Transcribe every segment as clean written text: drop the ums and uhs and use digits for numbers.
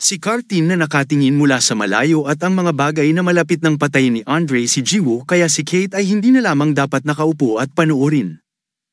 Si Cartin na nakatingin mula sa malayo at ang mga bagay na malapit ng patayin ni Andre si Jiwoo kaya si Kate ay hindi na lamang dapat nakaupo at panuorin.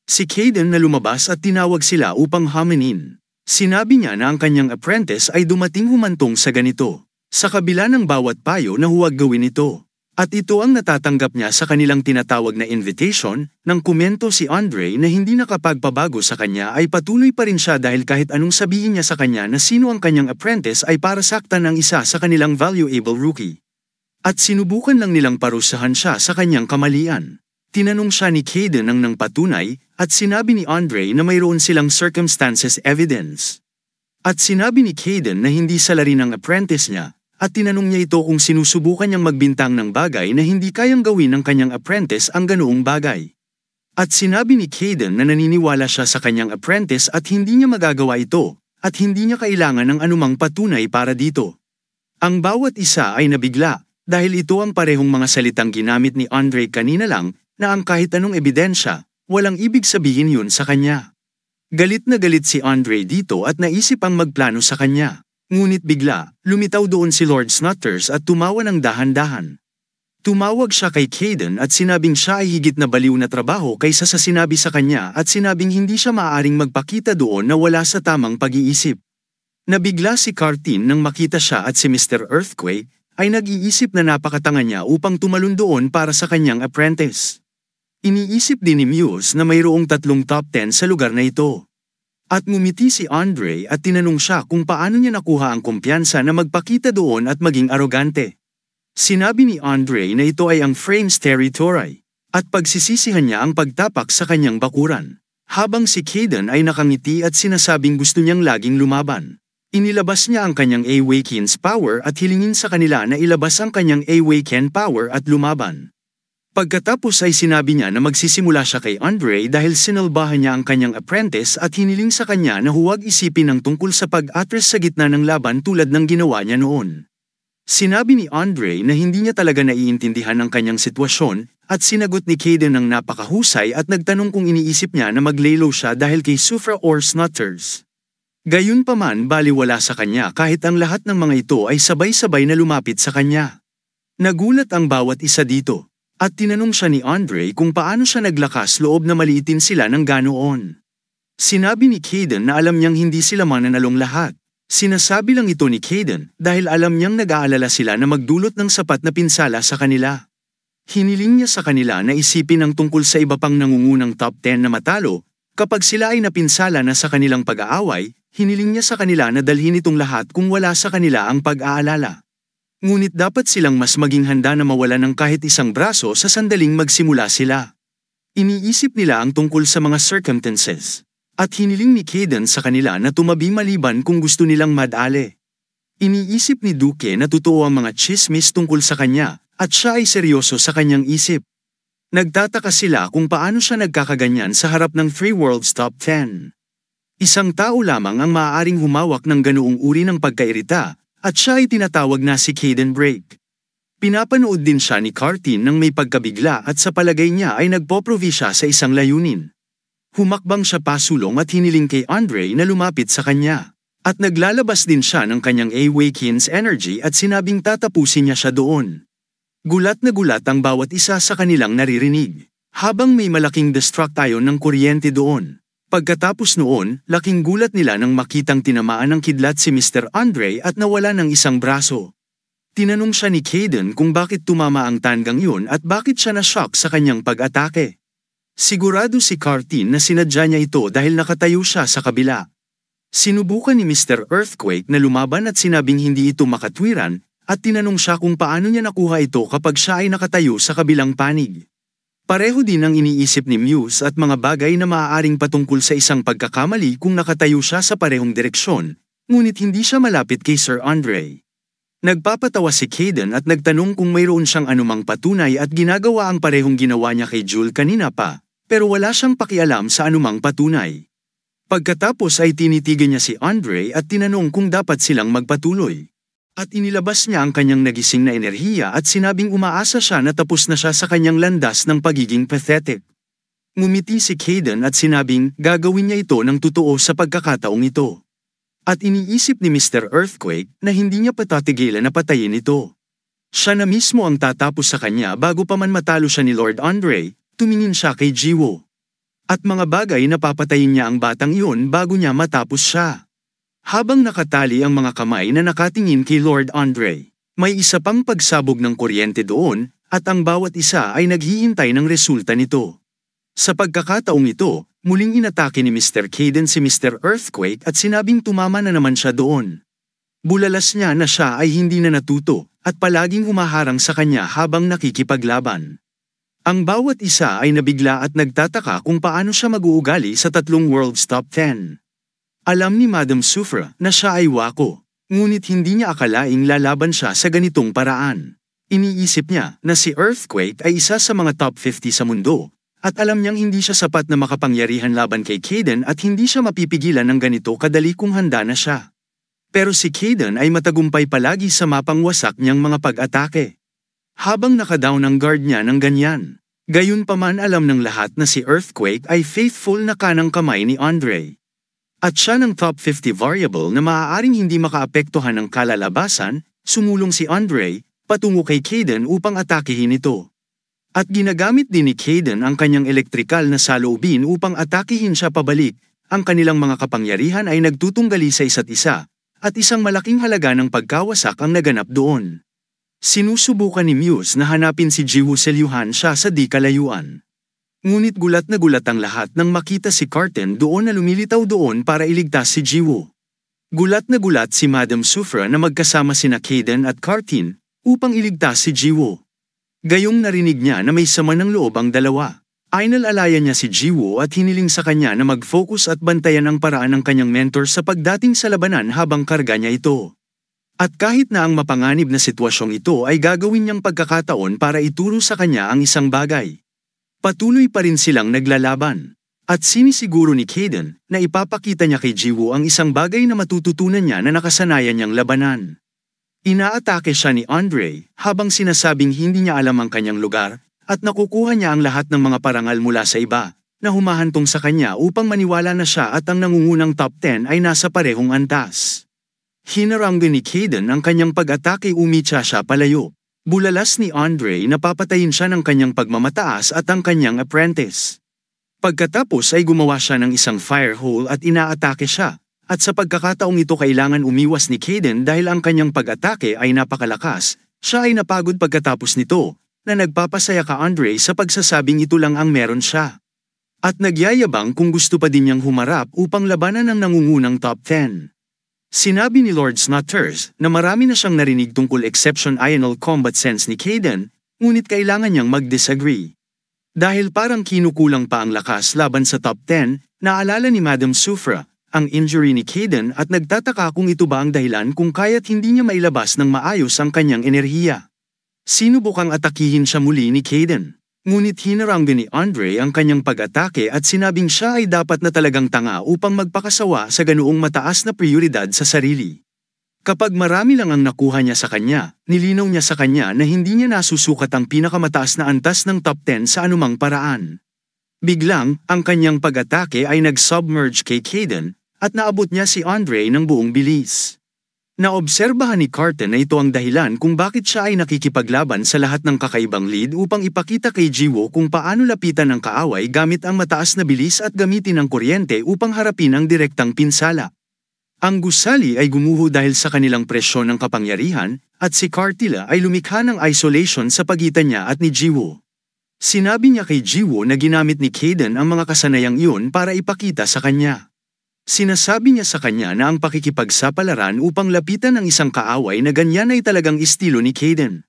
Si Kaden na lumabas at tinawag sila upang haminin. Sinabi niya na ang kanyang apprentice ay dumating humantong sa ganito. Sa kabila ng bawat payo na huwag gawin ito. At ito ang natatanggap niya sa kanilang tinatawag na invitation, nang komento si Andre na hindi nakapagpabago sa kanya ay patuloy pa rin siya dahil kahit anong sabihin niya sa kanya na sino ang kanyang apprentice ay para saktan ang isa sa kanilang valuable rookie. At sinubukan lang nilang parusahan siya sa kanyang kamalian. Tinanong siya ni Kaden ng patunay, at sinabi ni Andre na mayroon silang circumstances evidence. At sinabi ni Kaden na hindi salarin ang apprentice niya. At tinanong niya ito kung sinusubukan niyang magbintang ng bagay na hindi kayang gawin ng kanyang apprentice ang ganoong bagay. At sinabi ni Kaden na naniniwala siya sa kanyang apprentice at hindi niya magagawa ito, at hindi niya kailangan ng anumang patunay para dito. Ang bawat isa ay nabigla, dahil ito ang parehong mga salitang ginamit ni Andre kanina lang, na ang kahit anong ebidensya, walang ibig sabihin yun sa kanya. Galit na galit si Andre dito at naisip ang magplano sa kanya. Ngunit bigla, lumitaw doon si Lord Snutters at tumawa ng dahan-dahan. Tumawag siya kay Kaden at sinabing siya ay higit na baliw na trabaho kaysa sa sinabi sa kanya at sinabing hindi siya maaaring magpakita doon na wala sa tamang pag-iisip. Nabigla si Cartin nang makita siya at si Mr. Earthquake ay nag-iisip na napakatanga niya upang tumalon doon para sa kanyang apprentice. Iniisip din ni Muse na mayroong 3 top 10 sa lugar na ito. At ngumiti si Andre at tinanong siya kung paano niya nakuha ang kumpiyansa na magpakita doon at maging arogante. Sinabi ni Andre na ito ay ang Frames territory, at pagsisisihan niya ang pagtapak sa kanyang bakuran. Habang si Kaden ay nakangiti at sinasabing gusto niyang laging lumaban. Inilabas niya ang kanyang Awaken's power at hilingin sa kanila na ilabas ang kanyang Awaken power at lumaban. Pagkatapos ay sinabi niya na magsisimula siya kay Andre dahil sinalbahan niya ang kanyang apprentice at hiniling sa kanya na huwag isipin ang tungkol sa pag-atras sa gitna ng laban tulad ng ginawa niya noon. Sinabi ni Andre na hindi niya talaga naiintindihan ang kanyang sitwasyon at sinagot ni Kaden ng napakahusay at nagtanong kung iniisip niya na mag-laylow siya dahil kay Sufra or Snutters. Gayunpaman baliwala sa kanya kahit ang lahat ng mga ito ay sabay-sabay na lumapit sa kanya. Nagulat ang bawat isa dito. At tinanong siya ni Andre kung paano siya naglakas loob na maliitin sila ng ganoon. Sinabi ni Kaden na alam niyang hindi sila mananalong lahat. Sinasabi lang ito ni Kaden dahil alam niyang nag-aalala sila na magdulot ng sapat na pinsala sa kanila. Hiniling niya sa kanila na isipin ang tungkol sa iba pang nangungunang top 10 na matalo. Kapag sila ay napinsala na sa kanilang pag-aaway, hiniling niya sa kanila na dalhin itong lahat kung wala sa kanila ang pag-aalala. Ngunit dapat silang mas maging handa na mawala ng kahit isang braso sa sandaling magsimula sila. Iniisip nila ang tungkol sa mga circumstances. At hiniling ni Kaden sa kanila na tumabi maliban kung gusto nilang madale. Iniisip ni Duque na totoo ang mga chismis tungkol sa kanya, at siya ay seryoso sa kanyang isip. Nagtataka sila kung paano siya nagkakaganyan sa harap ng Three Worlds Top 10. Isang tao lamang ang maaaring humawak ng ganoong uri ng pagkairita, at siya ay tinatawag na si Kaden Break. Pinapanood din siya ni Cartin nang may pagkabigla at sa palagay niya ay nagpoprovi siya sa isang layunin. Humakbang siya pasulong at hiniling kay Andre na lumapit sa kanya. At naglalabas din siya ng kanyang Awaken's energy at sinabing tatapusin niya siya doon. Gulat na gulat ang bawat isa sa kanilang naririnig. Habang may malaking destruction ng kuryente doon. Pagkatapos noon, laking gulat nila nang makitang tinamaan ng kidlat si Mr. Andre at nawala ng isang braso. Tinanong siya ni Kaden kung bakit tumama ang tanggang yun at bakit siya na-shock sa kanyang pag-atake. Sigurado si Cartin na sinadya niya ito dahil nakatayo siya sa kabila. Sinubukan ni Mr. Earthquake na lumaban at sinabing hindi ito makatwiran at tinanong siya kung paano niya nakuha ito kapag siya ay nakatayo sa kabilang panig. Pareho din ang iniisip ni Muse at mga bagay na maaaring patungkol sa isang pagkakamali kung nakatayo siya sa parehong direksyon, ngunit hindi siya malapit kay Sir Andre. Nagpapatawa si Kaden at nagtanong kung mayroon siyang anumang patunay at ginagawa ang parehong ginawa niya kay Jul kanina pa, pero wala siyang pakialam sa anumang patunay. Pagkatapos ay tinitigan niya si Andre at tinanong kung dapat silang magpatuloy. At inilabas niya ang kanyang nagising na enerhiya at sinabing umaasa siya na tapos na siya sa kanyang landas ng pagiging pathetic. Ngumiti si Kaden at sinabing gagawin niya ito ng totoo sa pagkakataong ito. At iniisip ni Mr. Earthquake na hindi niya patatigilan na patayin ito. Siya na mismo ang tatapos sa kanya bago pa man matalo siya ni Lord Andre, tumingin siya kay Jiwoo. At mga bagay na papatayin niya ang batang iyon bago niya matapos siya. Habang nakatali ang mga kamay na nakatingin kay Lord Andre, may isa pang pagsabog ng kuryente doon, at ang bawat isa ay naghihintay ng resulta nito. Sa pagkakataong ito, muling inatake ni Mr. Caden si Mr. Earthquake at sinabing tumama na naman siya doon. Bulalas niya na siya ay hindi na natuto, at palaging humaharang sa kanya habang nakikipaglaban. Ang bawat isa ay nabigla at nagtataka kung paano siya mag-uugali sa tatlong World's Top 10. Alam ni Madam Soufra na siya ay wako, ngunit hindi niya akalaing lalaban siya sa ganitong paraan. Iniisip niya na si Earthquake ay isa sa mga top 50 sa mundo, at alam niyang hindi siya sapat na makapangyarihan laban kay Caden at hindi siya mapipigilan ng ganito kadali kung handa na siya. Pero si Caden ay matagumpay palagi sa mapangwasak niyang mga pag-atake. Habang nakadown ang guard niya ng ganyan. Gayunpaman alam ng lahat na si Earthquake ay faithful na kanang kamay ni Andre. At siya ng top 50 variable na maaaring hindi makaapektuhan ng kalalabasan, sumulong si Andre, patungo kay Caden upang atakihin ito. At ginagamit din ni Caden ang kanyang elektrikal na saloobin upang atakihin siya pabalik. Ang kanilang mga kapangyarihan ay nagtutunggali sa isa't isa, at isang malaking halaga ng pagkawasak ang naganap doon. Sinusubukan ni Muse na hanapin si Jiwoo Selyuhan siya sa di kalayuan. Ngunit gulat na gulat ang lahat nang makita si Carton doon na lumilitaw doon para iligtas si Jiwoo. Gulat na gulat si Madam Soufra na magkasama sina Caden at Cartin upang iligtas si Jiwoo. Gayong narinig niya na may sama ng loob ang dalawa. Inalalayan niya si Jiwoo at hiniling sa kanya na mag-focus at bantayan ang paraan ng kanyang mentor sa pagdating sa labanan habang karga niya ito. At kahit na ang mapanganib na sitwasyong ito ay gagawin niyang pagkakataon para ituro sa kanya ang isang bagay. Patuloy pa rin silang naglalaban. At sinisiguro ni Caden na ipapakita niya kay Jiwoo ang isang bagay na matututunan niya na nakasanayan niyang labanan. Inaatake siya ni Andre habang sinasabing hindi niya alam ang kanyang lugar at nakukuha niya ang lahat ng mga parangal mula sa iba na humahantong sa kanya upang maniwala na siya at ang nangungunang top 10 ay nasa parehong antas. Hinarang din ni Caden ang kanyang pag-atake umitsa siya palayo. Bulalas ni Andre na papatayin siya ng kanyang pagmamataas at ang kanyang apprentice. Pagkatapos ay gumawa siya ng isang fire hole at inaatake siya, at sa pagkakataong ito kailangan umiwas ni Caden dahil ang kanyang pag-atake ay napakalakas, siya ay napagod pagkatapos nito, na nagpapasaya ka Andre sa pagsasabing ito lang ang meron siya. At nagyayabang kung gusto pa din niyang humarap upang labanan ang nangungunang top 10. Sinabi ni Lord Snutters na marami na siyang narinig tungkol exception ional combat sense ni Caden, ngunit kailangan niyang mag-disagree. Dahil parang kinukulang pa ang lakas laban sa top 10, naalala ni Madam Soufra ang injury ni Caden at nagtataka kung ito ba ang dahilan kung kaya't hindi niya mailabas ng maayos ang kanyang enerhiya. Sinubukang atakihin siya muli ni Caden. Ngunit hinarang din ni Andre ang kanyang pag-atake at sinabing siya ay dapat na talagang tanga upang magpakasawa sa ganoong mataas na prioridad sa sarili. Kapag marami lang ang nakuha niya sa kanya, nilinaw niya sa kanya na hindi niya nasusukat ang pinakamataas na antas ng top 10 sa anumang paraan. Biglang, ang kanyang pag-atake ay nag-submerge kay Caden at naabot niya si Andre ng buong bilis. Naobserbahan ni Carton na ito ang dahilan kung bakit siya ay nakikipaglaban sa lahat ng kakaibang lead upang ipakita kay Jiwoo kung paano lapitan ang kaaway gamit ang mataas na bilis at gamitin ang kuryente upang harapin ang direktang pinsala. Ang gusali ay gumuho dahil sa kanilang presyon ng kapangyarihan, at si Cartilla ay lumikha ng isolation sa pagitan niya at ni Jiwoo. Sinabi niya kay Jiwoo na ginamit ni Caden ang mga kasanayang iyon para ipakita sa kanya. Sinasabi niya sa kanya na ang pakikipagsapalaran upang lapitan ang isang kaaway na ganyan ay talagang estilo ni Caden.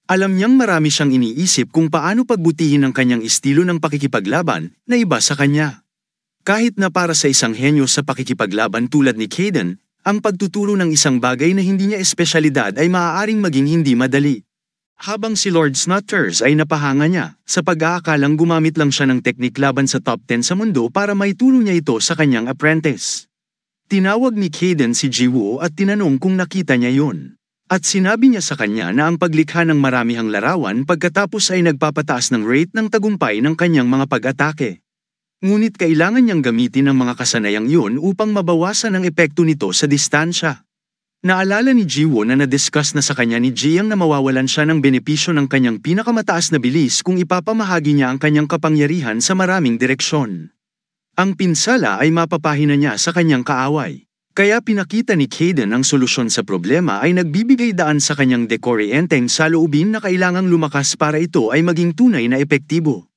Alam niyang marami siyang iniisip kung paano pagbutihin ang kanyang estilo ng pakikipaglaban na iba sa kanya. Kahit na para sa isang henyo sa pakikipaglaban tulad ni Caden, ang pagtuturo ng isang bagay na hindi niya espesyalidad ay maaaring maging hindi madali. Habang si Lord Snutters ay napahanga niya, sa pag-aakalang gumamit lang siya ng teknik laban sa top 10 sa mundo para maituro niya ito sa kanyang apprentice. Tinawag ni Caden si Jiwoo at tinanong kung nakita niya yun. At sinabi niya sa kanya na ang paglikha ng maramihang larawan pagkatapos ay nagpapataas ng rate ng tagumpay ng kanyang mga pag-atake. Ngunit kailangan niyang gamitin ang mga kasanayang yun upang mabawasan ang epekto nito sa distansya. Naalala ni Jiwoo na na-discuss na sa kanya ni Jiang na mawawalan siya ng benepisyo ng kanyang pinakamataas na bilis kung ipapamahagi niya ang kanyang kapangyarihan sa maraming direksyon. Ang pinsala ay mapapahina niya sa kanyang kaaway. Kaya pinakita ni Kaden ang solusyon sa problema ay nagbibigay daan sa kanyang dekoryenteng saloobin na kailangang lumakas para ito ay maging tunay na epektibo.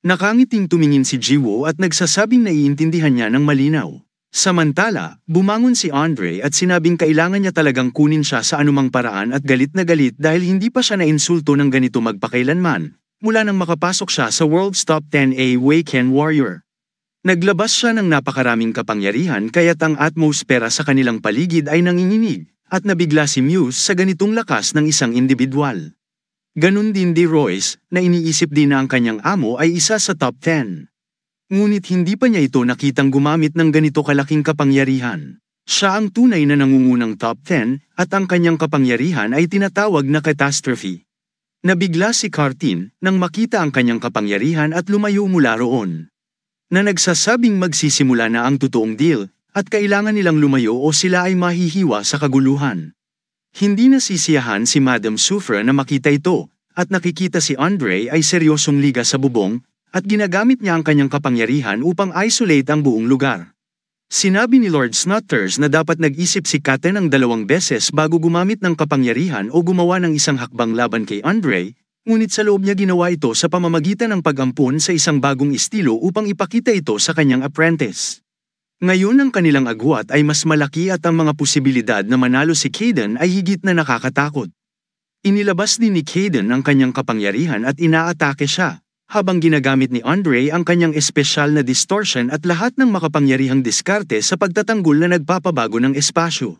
Nakangiting tumingin si Jiwoo at nagsasabing naiintindihan niya ng malinaw. Samantala, bumangon si Andre at sinabing kailangan niya talagang kunin siya sa anumang paraan at galit na galit dahil hindi pa siya nainsulto ng ganito magpakailanman, mula nang makapasok siya sa World's Top 10 Weekend Warrior. Naglabas siya ng napakaraming kapangyarihan kaya't ang atmosfera sa kanilang paligid ay nanginginig, at nabigla si Muse sa ganitong lakas ng isang individual. Ganun din di Royce, na iniisip din na ang kanyang amo ay isa sa top 10. Ngunit hindi pa niya ito nakitang gumamit ng ganito kalaking kapangyarihan. Siya ang tunay na nangungunang top 10, at ang kanyang kapangyarihan ay tinatawag na catastrophe. Nabigla si Cartin nang makita ang kanyang kapangyarihan at lumayo mula roon. Na nagsasabing magsisimula na ang totoong deal, at kailangan nilang lumayo o sila ay mahihiwa sa kaguluhan. Hindi nasisiyahan si Madam Soufre na makita ito, at nakikita si Andre ay seryosong liga sa bubong, at ginagamit niya ang kanyang kapangyarihan upang isolate ang buong lugar. Sinabi ni Lord Snutters na dapat nag-isip si Katen ng 2 beses bago gumamit ng kapangyarihan o gumawa ng isang hakbang laban kay Andre, ngunit sa loob niya ginawa ito sa pamamagitan ng pag-ampon sa isang bagong estilo upang ipakita ito sa kanyang apprentice. Ngayon ang kanilang agwat ay mas malaki at ang mga posibilidad na manalo si Kaden ay higit na nakakatakot. Inilabas din ni Kaden ang kanyang kapangyarihan at inaatake siya, habang ginagamit ni Andre ang kanyang espesyal na distortion at lahat ng makapangyarihang diskarte sa pagtatanggol na nagpapabago ng espasyo.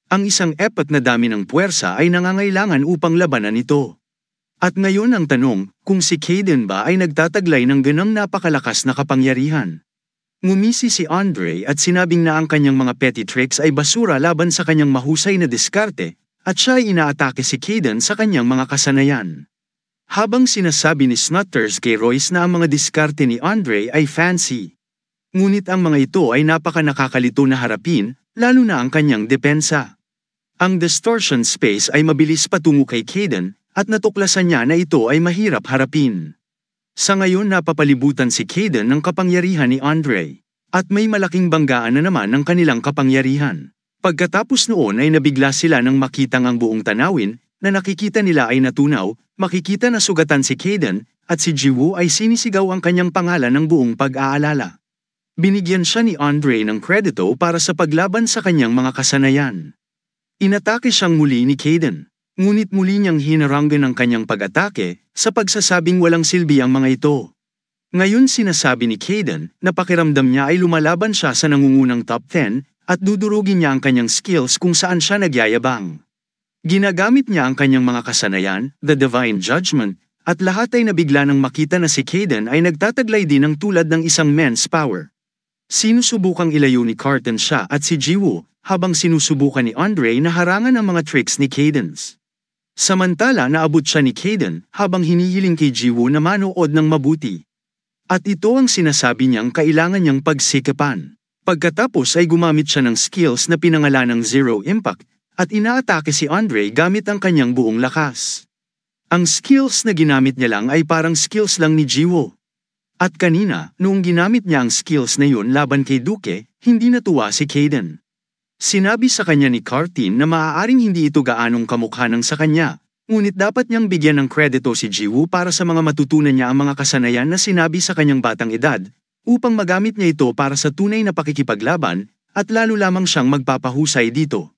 Ang isang epat na dami ng puwersa ay nangangailangan upang labanan ito. At ngayon ang tanong, kung si Kaden ba ay nagtataglay ng ganang napakalakas na kapangyarihan. Ngumisi si Andre at sinabing na ang kanyang mga petty tricks ay basura laban sa kanyang mahusay na diskarte, at siya ay inaatake si Kaden sa kanyang mga kasanayan. Habang sinasabi ni Snutters kay Royce na ang mga diskarte ni Andre ay fancy. Ngunit ang mga ito ay napaka nakakalito na harapin, lalo na ang kanyang depensa. Ang distortion space ay mabilis patungo kay Kaden, at natuklasan niya na ito ay mahirap harapin. Sa ngayon napapalibutan si Kaden ng kapangyarihan ni Andre, at may malaking banggaan na naman ng kanilang kapangyarihan. Pagkatapos noon ay nabigla sila nang makitang ang buong tanawin, na nakikita nila ay natunaw, makikita na sugatan si Kaden, at si Jiwoo ay sinisigaw ang kanyang pangalan ng buong pag-aalala. Binigyan siya ni Andre ng kredito para sa paglaban sa kanyang mga kasanayan. Inatake siyang muli ni Kaden. Ngunit muli niyang hinaranggan ang kanyang pag-atake, sa pagsasabing walang silbi ang mga ito. Ngayon sinasabi ni Kaden na pakiramdam niya ay lumalaban siya sa nangungunang top 10, at dudurugin niya ang kanyang skills kung saan siya nagyayabang. Ginagamit niya ang kanyang mga kasanayan, the divine judgment, at lahat ay nabigla nang makita na si Kaden ay nagtataglay din ng tulad ng isang men's power. Sinusubukang ilayo ni Carton siya at si Jiwoo, habang sinusubukan ni Andre na harangan ang mga tricks ni Cadence. Samantala naabot siya ni Kaden habang hinihiling kay Jiwoo na manood ng mabuti. At ito ang sinasabi niyang kailangan niyang pagsikapan. Pagkatapos ay gumamit siya ng skills na pinangalanang Zero Impact, at inaatake si Andre gamit ang kanyang buong lakas. Ang skills na ginamit niya lang ay parang skills lang ni Jiwoo. At kanina, noong ginamit niya ang skills na yun laban kay Duke, hindi natuwa si Kaden. Sinabi sa kanya ni Cartin na maaaring hindi ito gaanong kamukha ng sa kanya, ngunit dapat niyang bigyan ng kredito si Jiwoo para sa mga matutunan niya ang mga kasanayan na sinabi sa kanyang batang edad, upang magamit niya ito para sa tunay na pakikipaglaban, at lalo lamang siyang magpapahusay dito.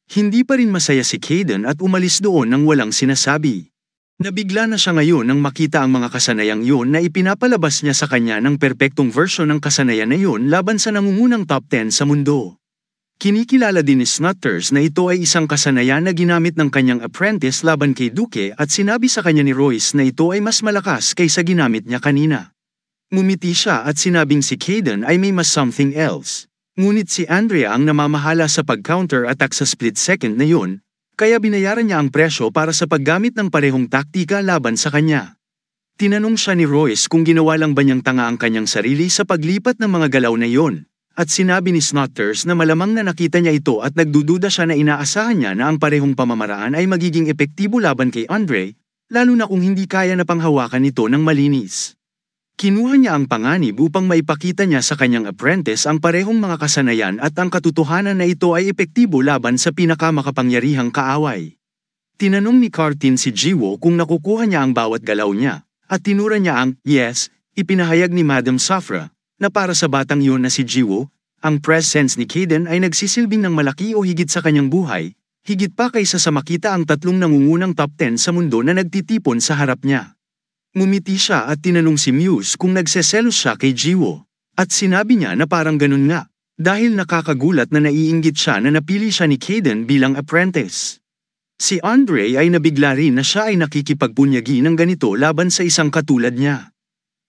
Hindi pa rin masaya si Kaden at umalis doon nang walang sinasabi. Nabigla na siya ngayon nang makita ang mga kasanayang yun na ipinapalabas niya sa kanya ng perpektong version ng kasanayan na yun laban sa nangungunang top 10 sa mundo. Kinikilala din ni Snutters na ito ay isang kasanayan na ginamit ng kanyang apprentice laban kay Duke at sinabi sa kanya ni Royce na ito ay mas malakas kaysa ginamit niya kanina. Ngumiti siya at sinabing si Kaden ay may mas something else. Ngunit si Andrea ang namamahala sa pag-counter attack sa split second na yun, kaya binayaran niya ang presyo para sa paggamit ng parehong taktika laban sa kanya. Tinanong siya ni Royce kung ginawa lang ba niyang tanga ang kanyang sarili sa paglipat ng mga galaw na iyon, at sinabi ni Snutters na malamang na nakita niya ito at nagdududa siya na inaasahan niya na ang parehong pamamaraan ay magiging epektibo laban kay Andre, lalo na kung hindi kaya na panghawakan ito ng malinis. Kinuha niya ang panganib upang maipakita niya sa kanyang apprentice ang parehong mga kasanayan at ang katotohanan na ito ay epektibo laban sa pinakamakapangyarihang kaaway. Tinanong ni Cartin si Jiwoo kung nakukuha niya ang bawat galaw niya, at tinura niya ang yes, ipinahayag ni Madam Safra, na para sa batang iyon na si Jiwoo, ang presence ni Kaden ay nagsisilbing ng malaki o higit sa kanyang buhay, higit pa kaysa sa makita ang tatlong nangungunang top 10 sa mundo na nagtitipon sa harap niya. Ngumiti siya at tinanong si Muse kung nagseselos siya kay Jiwoo, at sinabi niya na parang ganun nga, dahil nakakagulat na naiinggit siya na napili siya ni Kaden bilang apprentice. Si Andre ay nabigla rin na siya ay nakikipagbunyagi ng ganito laban sa isang katulad niya.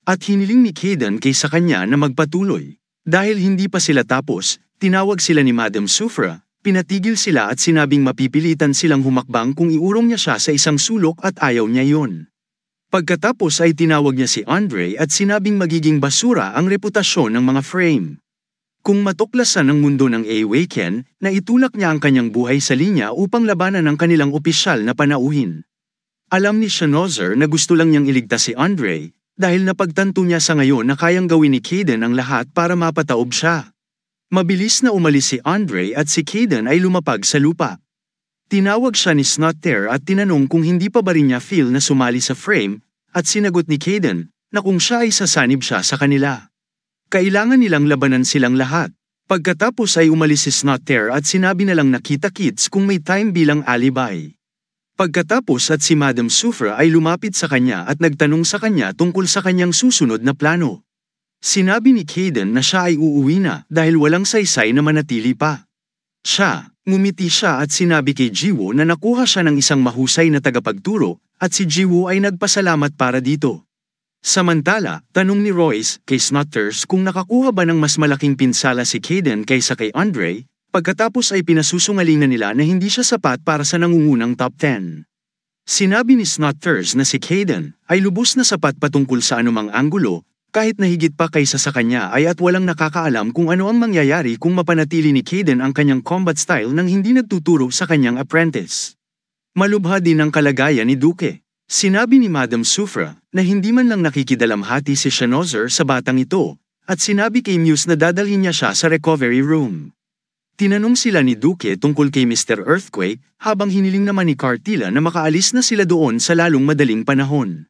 At hiniling ni Kaden kaysa kanya na magpatuloy. Dahil hindi pa sila tapos, tinawag sila ni Madam Safra, pinatigil sila at sinabing mapipilitan silang humakbang kung iurong niya siya sa isang sulok at ayaw niya yon. Pagkatapos ay tinawag niya si Andre at sinabing magiging basura ang reputasyon ng mga frame. Kung matuklasan ng mundo ng Awaken, na itulak niya ang kanyang buhay sa linya upang labanan ang kanilang opisyal na panauhin. Alam ni Schnozer na gusto lang niyang iligtas si Andre, dahil napagtanto niya sa ngayon na kayang gawin ni Kaden ang lahat para mapataob siya. Mabilis na umalis si Andre at si Kaden ay lumapag sa lupa. Tinawag siya ni Snutter at tinanong kung hindi pa ba rin niya feel na sumali sa frame, at sinagot ni Kaden na kung siya ay sasanib siya sa kanila. Kailangan nilang labanan silang lahat. Pagkatapos ay umalis si Snutter at sinabi na lang na kita-kits kung may time bilang alibi. Pagkatapos at si Madam Safra ay lumapit sa kanya at nagtanong sa kanya tungkol sa kanyang susunod na plano. Sinabi ni Kaden na siya ay uuwi na dahil walang saysay na manatili pa. Ngumiti siya at sinabi kay Jiwoo na nakuha siya ng isang mahusay na tagapagturo at si Jiwoo ay nagpasalamat para dito. Samantala, tanong ni Royce kay Snutters kung nakakuha ba ng mas malaking pinsala si Kaden kaysa kay Andre, pagkatapos ay pinasusungalingan nila na hindi siya sapat para sa nangungunang top 10. Sinabi ni Snutters na si Kaden ay lubos na sapat patungkol sa anumang anggulo, kahit na higit pa kaysa sa kanya ay at walang nakakaalam kung ano ang mangyayari kung mapanatili ni Kaden ang kanyang combat style nang hindi nagtuturo sa kanyang apprentice. Malubha din ang kalagayan ni Duke. Sinabi ni Madam Safra na hindi man lang nakikidalamhati si Schnozer sa batang ito, at sinabi kay Muse na dadalhin niya siya sa recovery room. Tinanong sila ni Duke tungkol kay Mr. Earthquake, habang hiniling naman ni Cartilla na makaalis na sila doon sa lalong madaling panahon.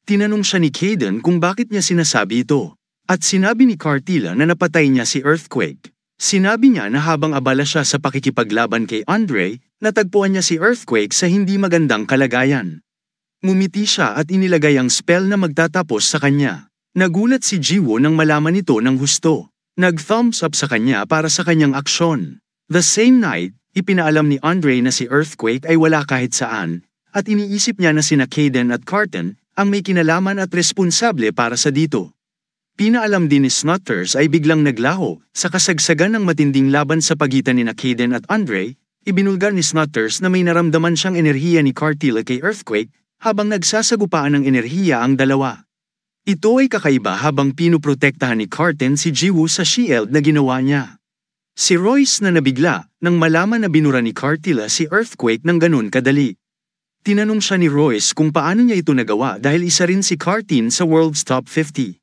Tinanong siya ni Kaden kung bakit niya sinasabi ito, at sinabi ni Cartilla na napatay niya si Earthquake. Sinabi niya na habang abala siya sa pakikipaglaban kay Andre, natagpuan niya si Earthquake sa hindi magandang kalagayan. Ngumiti siya at inilagay ang spell na magtatapos sa kanya. Nagulat si Jiwoo nang malaman ito ng husto. Nag-thumbs up sa kanya para sa kanyang aksyon. The same night, ipinaalam ni Andre na si Earthquake ay wala kahit saan, at iniisip niya na sina Kaden at Carton ang may kinalaman at responsable para sa dito. Pinaalam din ni Snutters ay biglang naglaho sa kasagsagan ng matinding laban sa pagitan ni Kaden at Andre. Ibinulgar ni Snutters na may naramdaman siyang enerhiya ni Cartilla kay Earthquake, habang nagsasagupaan ng enerhiya ang dalawa. Ito ay kakaiba habang pinuprotektahan ni Carton si Jiwoo sa shield na ginawa niya. Si Royce na nabigla nang malaman na binura ni Cartilla si Earthquake ng ganun kadali. Tinanong siya ni Royce kung paano niya ito nagawa dahil isa rin si Carton sa World's Top 50.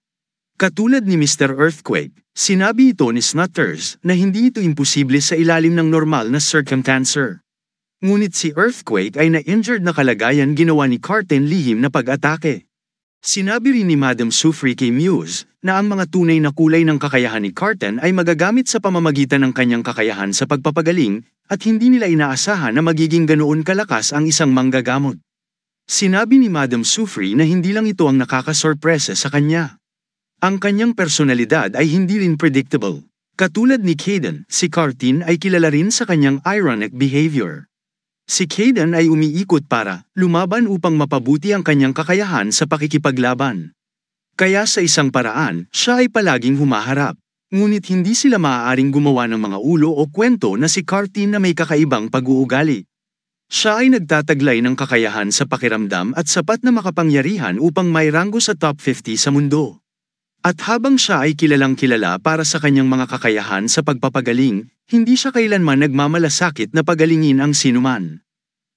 Katulad ni Mr. Earthquake, sinabi ito ni Snutters na hindi ito imposible sa ilalim ng normal na circumstances. Ngunit si Earthquake ay na-injured na kalagayan ginawa ni Carton lihim na pag-atake. Sinabi rin ni Madam Safra kay Muse na ang mga tunay na kulay ng kakayahan ni Carton ay magagamit sa pamamagitan ng kanyang kakayahan sa pagpapagaling at hindi nila inaasahan na magiging ganoon kalakas ang isang manggagamot. Sinabi ni Madam Safra na hindi lang ito ang nakakasorpresa sa kanya. Ang kanyang personalidad ay hindi rin predictable. Katulad ni Kaden, si Carton ay kilala rin sa kanyang ironic behavior. Si Kaden ay umiikot para lumaban upang mapabuti ang kanyang kakayahan sa pakikipaglaban. Kaya sa isang paraan, siya ay palaging humaharap. Ngunit hindi sila maaaring gumawa ng mga ulo o kwento na si Carton na may kakaibang pag-uugali. Siya ay nagtataglay ng kakayahan sa pakiramdam at sapat na makapangyarihan upang may ranggo sa top 50 sa mundo. At habang siya ay kilalang kilala para sa kanyang mga kakayahan sa pagpapagaling, hindi siya kailanman nagmamalasakit na pagalingin ang sinuman.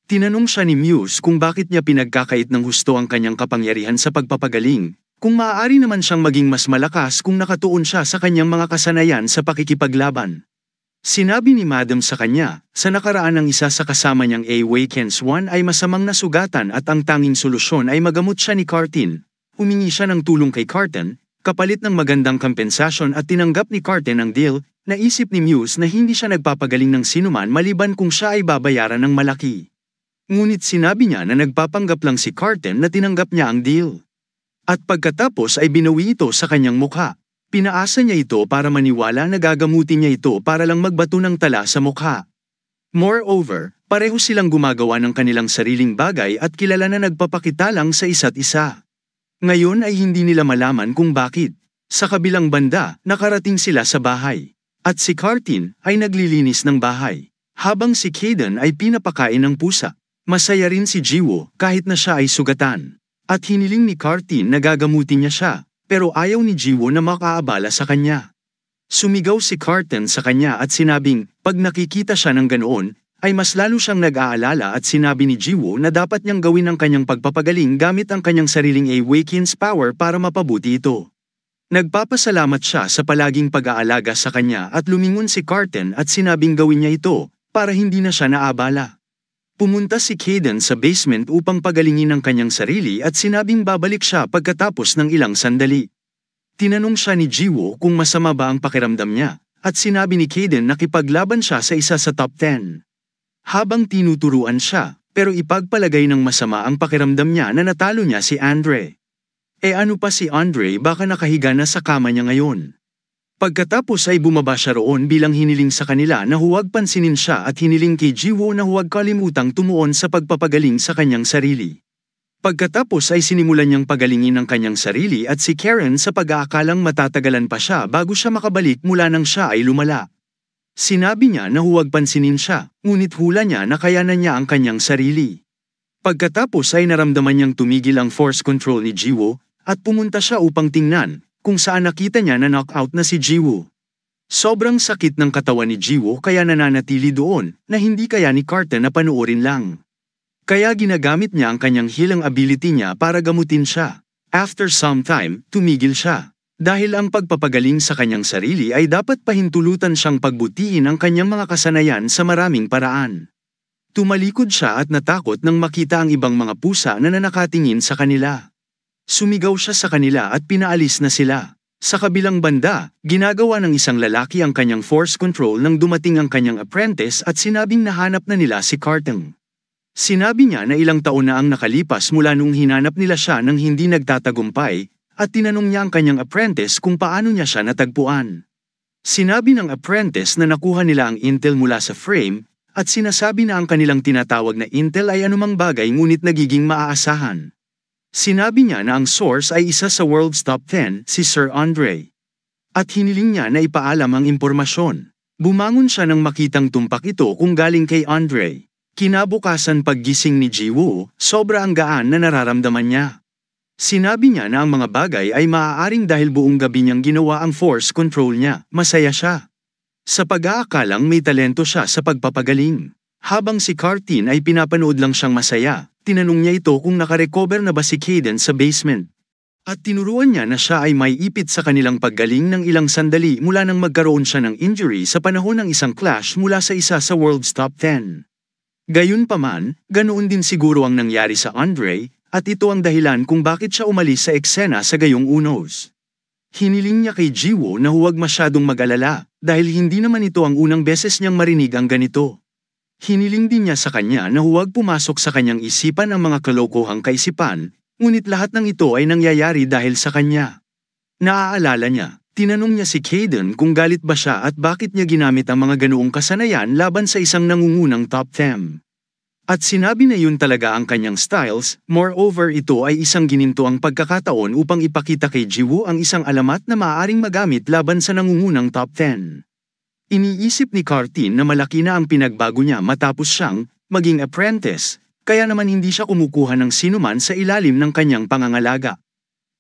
Tinanong siya ni Muse kung bakit niya pinagkakait ng husto ang kanyang kapangyarihan sa pagpapagaling, kung maaari naman siyang maging mas malakas kung nakatuon siya sa kanyang mga kasanayan sa pakikipaglaban. Sinabi ni Madam sa kanya, sa nakaraan ng isa sa kasama niyang Awakens 1 ay masamang nasugatan at ang tanging solusyon ay magamot siya ni Cartin. Humingi siya ng tulong kay Cartin, kapalit ng magandang kompensasyon at tinanggap ni Cartin ang deal. Naisip ni Muse na hindi siya nagpapagaling ng sinuman maliban kung siya ay babayaran ng malaki. Ngunit sinabi niya na nagpapanggap lang si Cartin na tinanggap niya ang deal. At pagkatapos ay binawi ito sa kanyang mukha. Pinaasa niya ito para maniwala na gagamutin niya ito para lang magbato ng tala sa mukha. Moreover, pareho silang gumagawa ng kanilang sariling bagay at kilala na nagpapakita lang sa isa't isa. Ngayon ay hindi nila malaman kung bakit. Sa kabilang banda, nakarating sila sa bahay. At si Cartin ay naglilinis ng bahay. Habang si Kaden ay pinapakain ng pusa. Masaya rin si Jiwoo kahit na siya ay sugatan. At hiniling ni Cartin na gagamutin niya siya. Pero ayaw ni Jiwoo na makaabala sa kanya. Sumigaw si Cartin sa kanya at sinabing, pag nakikita siya ng ganoon, ay mas lalo siyang nag-aalala at sinabi ni Jiwoo na dapat niyang gawin ang kanyang pagpapagaling gamit ang kanyang sariling Awakens power para mapabuti ito. Nagpapasalamat siya sa palaging pag-aalaga sa kanya at lumingon si Cartin at sinabing gawin niya ito, para hindi na siya naabala. Pumunta si Kaden sa basement upang pagalingin ang kanyang sarili at sinabing babalik siya pagkatapos ng ilang sandali. Tinanong siya ni Jiwoo kung masama ba ang pakiramdam niya, at sinabi ni Kaden na kipaglaban siya sa isa sa top 10. Habang tinuturuan siya, pero ipagpalagay ng masama ang pakiramdam niya na natalo niya si Andre. Ano pa si Andre, baka nakahiga na sa kama niya ngayon. Pagkatapos ay bumaba siya roon bilang hiniling sa kanila na huwag pansinin siya at hiniling kay Jiwoo na huwag kalimutang tumuon sa pagpapagaling sa kanyang sarili. Pagkatapos ay sinimulan niyang pagalingin ang kanyang sarili at si Karen sa pag-aakalang matatagalan pa siya bago siya makabalik mula nang siya ay lumala. Sinabi niya na huwag pansinin siya, ngunit hula niya na kayanan niya ang kanyang sarili. Pagkatapos ay naramdaman niyang tumigil ang force control ni Jiwoo at pumunta siya upang tingnan kung saan nakita niya na knockout na si Jiwoo. Sobrang sakit ng katawan ni Jiwoo kaya nananatili doon na hindi kaya ni Cartin na panuorin lang. Kaya ginagamit niya ang kanyang healing ability niya para gamutin siya. After some time, tumigil siya. Dahil ang pagpapagaling sa kanyang sarili ay dapat pahintulutan siyang pagbutihin ang kanyang mga kasanayan sa maraming paraan. Tumalikod siya at natakot nang makita ang ibang mga pusa na nanakatingin sa kanila. Sumigaw siya sa kanila at pinaalis na sila. Sa kabilang banda, ginagawa ng isang lalaki ang kanyang force control nang dumating ang kanyang apprentice at sinabing nahanap na nila si Cartin. Sinabi niya na ilang taon na ang nakalipas mula nung hinanap nila siya nang hindi nagtatagumpay, at tinanong niya ang kanyang apprentice kung paano niya siya natagpuan. Sinabi ng apprentice na nakuha nila ang intel mula sa frame, at sinasabi na ang kanilang tinatawag na intel ay anumang bagay ngunit nagiging maaasahan. Sinabi niya na ang source ay isa sa world's top 10, si Sir Andre. At hiniling niya na ipaalam ang impormasyon. Bumangon siya nang makitang tumpak ito kung galing kay Andre. Kinabukasan paggising ni Jiwoo, sobra ang gaan na nararamdaman niya. Sinabi niya na ang mga bagay ay maaaring dahil buong gabi niyang ginawa ang force control niya, masaya siya. Sa pag-aakalang may talento siya sa pagpapagaling. Habang si Cartin ay pinapanood lang siyang masaya, tinanong niya ito kung nakarecover na ba si Kaden sa basement. At tinuruan niya na siya ay may ipit sa kanilang paggaling ng ilang sandali mula nang magkaroon siya ng injury sa panahon ng isang clash mula sa isa sa world's top 10. Gayunpaman, ganoon din siguro ang nangyari sa Andre, at ito ang dahilan kung bakit siya umalis sa eksena sa gayong unos. Hiniling niya kay Jiwoo na huwag masyadong mag-alala, dahil hindi naman ito ang unang beses niyang marinig ang ganito. Hiniling din niya sa kanya na huwag pumasok sa kanyang isipan ang mga kalokohang kaisipan, ngunit lahat ng ito ay nangyayari dahil sa kanya. Naaalala niya, tinanong niya si Kaden kung galit ba siya at bakit niya ginamit ang mga ganoong kasanayan laban sa isang nangungunang top 10. At sinabi na yun talaga ang kanyang styles, moreover ito ay isang ginintoang pagkakataon upang ipakita kay Jiwoo ang isang alamat na maaaring magamit laban sa nangungunang top 10. Iniisip ni Cartin na malaki na ang pinagbago niya matapos siyang maging apprentice, kaya naman hindi siya kumukuha ng sinuman sa ilalim ng kanyang pangangalaga.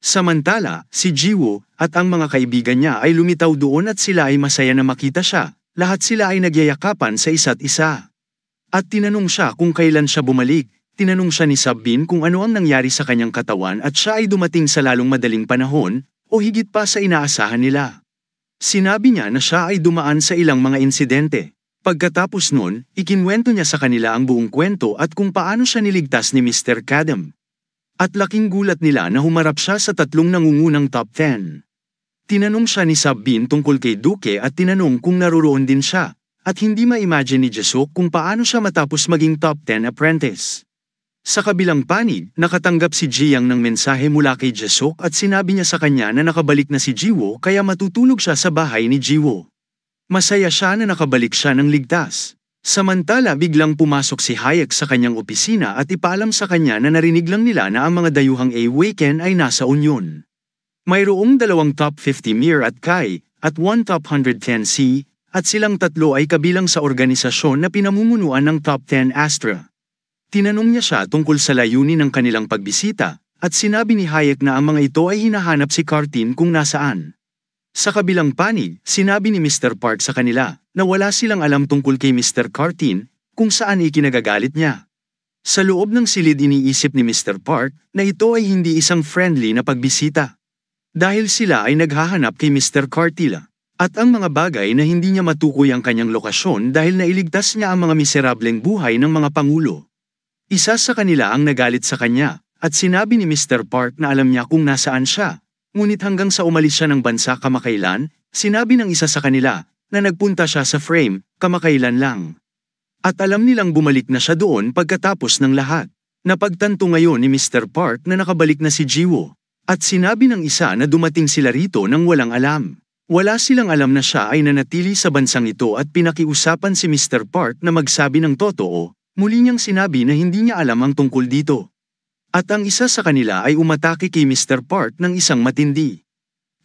Samantala, si Jiwoo at ang mga kaibigan niya ay lumitaw doon at sila ay masaya na makita siya. Lahat sila ay nagyayakapan sa isa't isa. At tinanong siya kung kailan siya bumalik. Tinanong siya ni Subbin kung ano ang nangyari sa kanyang katawan at siya ay dumating sa lalong madaling panahon o higit pa sa inaasahan nila. Sinabi niya na siya ay dumaan sa ilang mga insidente. Pagkatapos nun, ikinwento niya sa kanila ang buong kwento at kung paano siya niligtas ni Mr. Kadam. At laking gulat nila na humarap siya sa tatlong nangungunang top 10. Tinanong siya ni Subbin tungkol kay Duke at tinanong kung naruroon din siya, at hindi ma-imagine ni Jisoo kung paano siya matapos maging top 10 apprentice. Sa kabilang panig, nakatanggap si Jiyang ng mensahe mula kay Jisoo at sinabi niya sa kanya na nakabalik na si Jiwoo kaya matutulog siya sa bahay ni Jiwoo. Masaya siya na nakabalik siya ng ligtas. Samantala biglang pumasok si Hayek sa kanyang opisina at ipaalam sa kanya na narinig lang nila na ang mga dayuhang Awaken ay nasa Union. Mayroong 2 top 50 Mir at Kai, at 1 top 110 C, at silang tatlo ay kabilang sa organisasyon na pinamumunuan ng top 10 Astra. Tinanong niya siya tungkol sa layunin ng kanilang pagbisita, at sinabi ni Hayek na ang mga ito ay hinahanap si Cartin kung nasaan. Sa kabilang panig, sinabi ni Mr. Park sa kanila na wala silang alam tungkol kay Mr. Cartin kung saan ikinagagalit niya. Sa loob ng silid iniisip ni Mr. Park na ito ay hindi isang friendly na pagbisita. Dahil sila ay naghahanap kay Mr. Cartila at ang mga bagay na hindi niya matukoy ang kanyang lokasyon dahil nailigtas niya ang mga miserableng buhay ng mga pangulo. Isa sa kanila ang nagalit sa kanya at sinabi ni Mr. Park na alam niya kung nasaan siya. Ngunit hanggang sa umalis siya ng bansa kamakailan, sinabi ng isa sa kanila na nagpunta siya sa frame kamakailan lang. At alam nilang bumalik na siya doon pagkatapos ng lahat. Napagtanto ngayon ni Mr. Park na nakabalik na si Jiwoo. At sinabi ng isa na dumating sila rito nang walang alam. Wala silang alam na siya ay nanatili sa bansang ito at pinakiusapan si Mr. Park na magsabi ng totoo. Muli niyang sinabi na hindi niya alam ang tungkol dito. At ang isa sa kanila ay umatake kay Mr. Park ng isang matindi.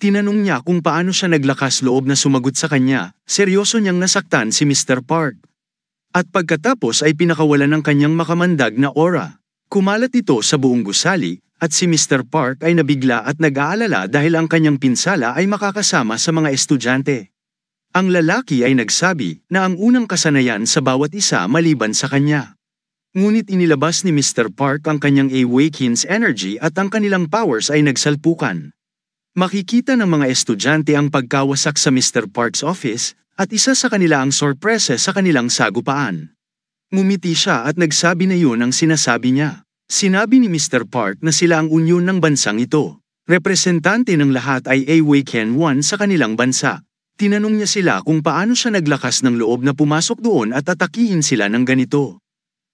Tinanong niya kung paano siya naglakas loob na sumagot sa kanya, seryoso niyang nasaktan si Mr. Park. At pagkatapos ay pinakawalan ng kanyang makamandag na aura. Kumalat ito sa buong gusali, at si Mr. Park ay nabigla at nag-aalala dahil ang kanyang pinsala ay makakasama sa mga estudyante. Ang lalaki ay nagsabi na ang unang kasanayan sa bawat isa maliban sa kanya. Ngunit inilabas ni Mr. Park ang kanyang Awaken's energy at ang kanilang powers ay nagsalpukan. Makikita ng mga estudyante ang pagkawasak sa Mr. Park's office at isa sa kanila ang sorpresa sa kanilang sagupaan. Ngumiti siya at nagsabi na yun ang sinasabi niya. Sinabi ni Mr. Park na sila ang unyon ng bansang ito. Representante ng lahat ay Awaken 1 sa kanilang bansa. Tinanong niya sila kung paano siya naglakas ng loob na pumasok doon at atakihin sila ng ganito.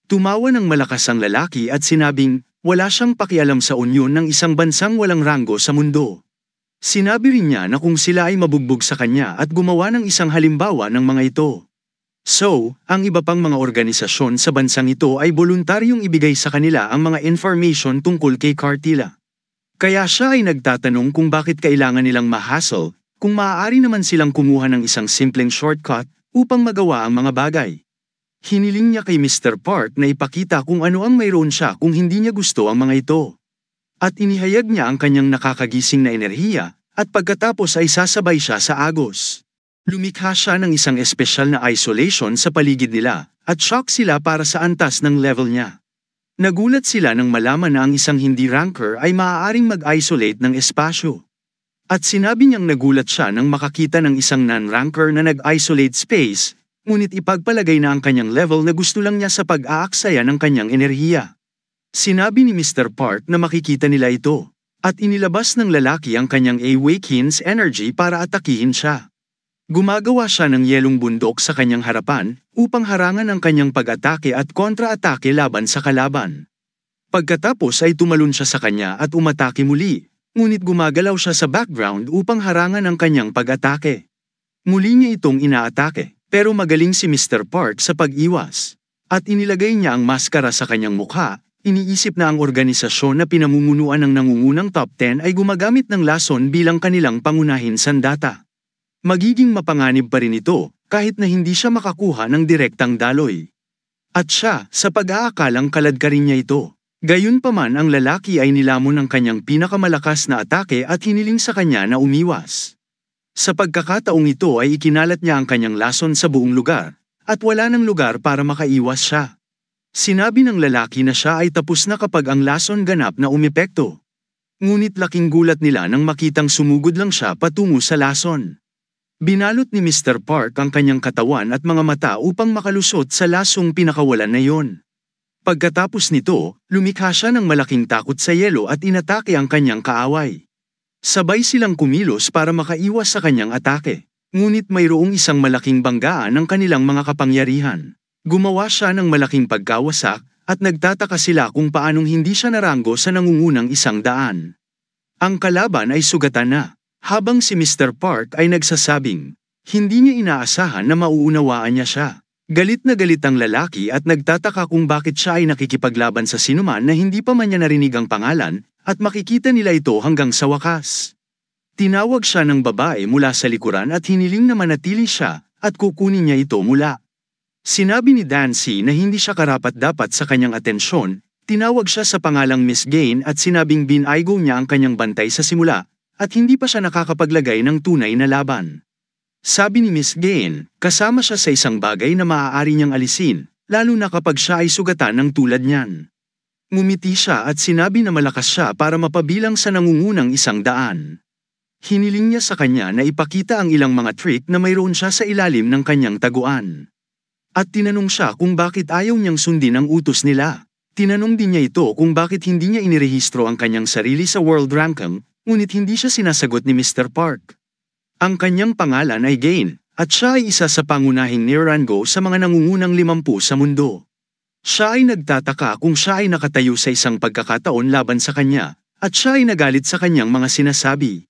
Tumawa ng malakas ang lalaki at sinabing, wala siyang pakialam sa unyon ng isang bansang walang ranggo sa mundo. Sinabi rin niya na kung sila ay mabugbog sa kanya at gumawa ng isang halimbawa ng mga ito. So, ang iba pang mga organisasyon sa bansang ito ay voluntaryong ibigay sa kanila ang mga information tungkol kay Cartila. Kaya siya ay nagtatanong kung bakit kailangan nilang ma-hassle, kung maaari naman silang kumuha ng isang simpleng shortcut upang magawa ang mga bagay. Hiniling niya kay Mr. Park na ipakita kung ano ang mayroon siya kung hindi niya gusto ang mga ito. At inihayag niya ang kanyang nakakagising na enerhiya, at pagkatapos ay sasabay siya sa agos. Lumikha siya ng isang espesyal na isolation sa paligid nila, at shock sila para sa antas ng level niya. Nagulat sila nang malaman na ang isang hindi ranker ay maaaring mag-isolate ng espasyo. At sinabi niyang nagulat siya nang makakita ng isang non-ranker na nag-isolate space, ngunit ipagpalagay na ang kanyang level na gusto lang niya sa pag-aaksaya ng kanyang enerhiya. Sinabi ni Mr. Park na makikita nila ito, at inilabas ng lalaki ang kanyang Awaken's energy para atakihin siya. Gumagawa siya ng yelong bundok sa kanyang harapan upang harangan ang kanyang pag-atake at kontra-atake laban sa kalaban. Pagkatapos ay tumalon siya sa kanya at umatake muli, ngunit gumagalaw siya sa background upang harangan ang kanyang pag-atake. Muli niya itong inaatake. Pero magaling si Mr. Park sa pag-iwas. At inilagay niya ang maskara sa kanyang mukha, iniisip na ang organisasyon na pinamumunuan ng nangungunang top 10 ay gumagamit ng lason bilang kanilang pangunahin sandata. Magiging mapanganib pa rin ito, kahit na hindi siya makakuha ng direktang daloy. At siya, sa pag-aakalang kaladkarin niya ito. Gayunpaman ang lalaki ay nilamon ng kanyang pinakamalakas na atake at hiniling sa kanya na umiwas. Sa pagkakataong ito ay ikinalat niya ang kanyang lason sa buong lugar, at wala ng lugar para makaiwas siya. Sinabi ng lalaki na siya ay tapos na kapag ang lason ganap na umepekto. Ngunit laking gulat nila nang makitang sumugod lang siya patungo sa lason. Binalot ni Mr. Park ang kanyang katawan at mga mata upang makalusot sa lasong pinakawalan na yon. Pagkatapos nito, lumikha siya ng malaking takot sa yelo at inatake ang kanyang kaaway. Sabay silang kumilos para makaiwas sa kanyang atake. Ngunit mayroong isang malaking banggaan ng kanilang mga kapangyarihan. Gumawa siya ng malaking pagkawasak at nagtataka sila kung paanong hindi siya naranggo sa nangungunang 100. Ang kalaban ay sugatan na, habang si Mr. Park ay nagsasabing, hindi niya inaasahan na mauunawaan niya siya. Galit na galit ang lalaki at nagtataka kung bakit siya ay nakikipaglaban sa sinuman na hindi pa man niya narinig ang pangalan, at makikita nila ito hanggang sa wakas. Tinawag siya ng babae mula sa likuran at hiniling na manatili siya, at kukunin niya ito mula. Sinabi ni Dancy na hindi siya karapat-dapat sa kanyang atensyon, tinawag siya sa pangalang Miss Gain at sinabing binaygo niya ang kanyang bantay sa simula, at hindi pa siya nakakapaglagay ng tunay na laban. Sabi ni Miss Gain, kasama siya sa isang bagay na maaari niyang alisin, lalo na kapag siya ay sugatan ng tulad niyan. Ngumiti siya at sinabi na malakas siya para mapabilang sa nangungunang 100. Hiniling niya sa kanya na ipakita ang ilang mga trick na mayroon siya sa ilalim ng kanyang taguan. At tinanong siya kung bakit ayaw niyang sundin ang utos nila. Tinanong din niya ito kung bakit hindi niya inirehistro ang kanyang sarili sa world ranking, ngunit hindi siya sinasagot ni Mr. Park. Ang kanyang pangalan ay Gain, at siya ay isa sa pangunahing Nirango sa mga nangungunang 50 sa mundo. Siya ay nagtataka kung siya ay nakatayo sa isang pagkakataon laban sa kanya, at siya ay nagalit sa kanyang mga sinasabi.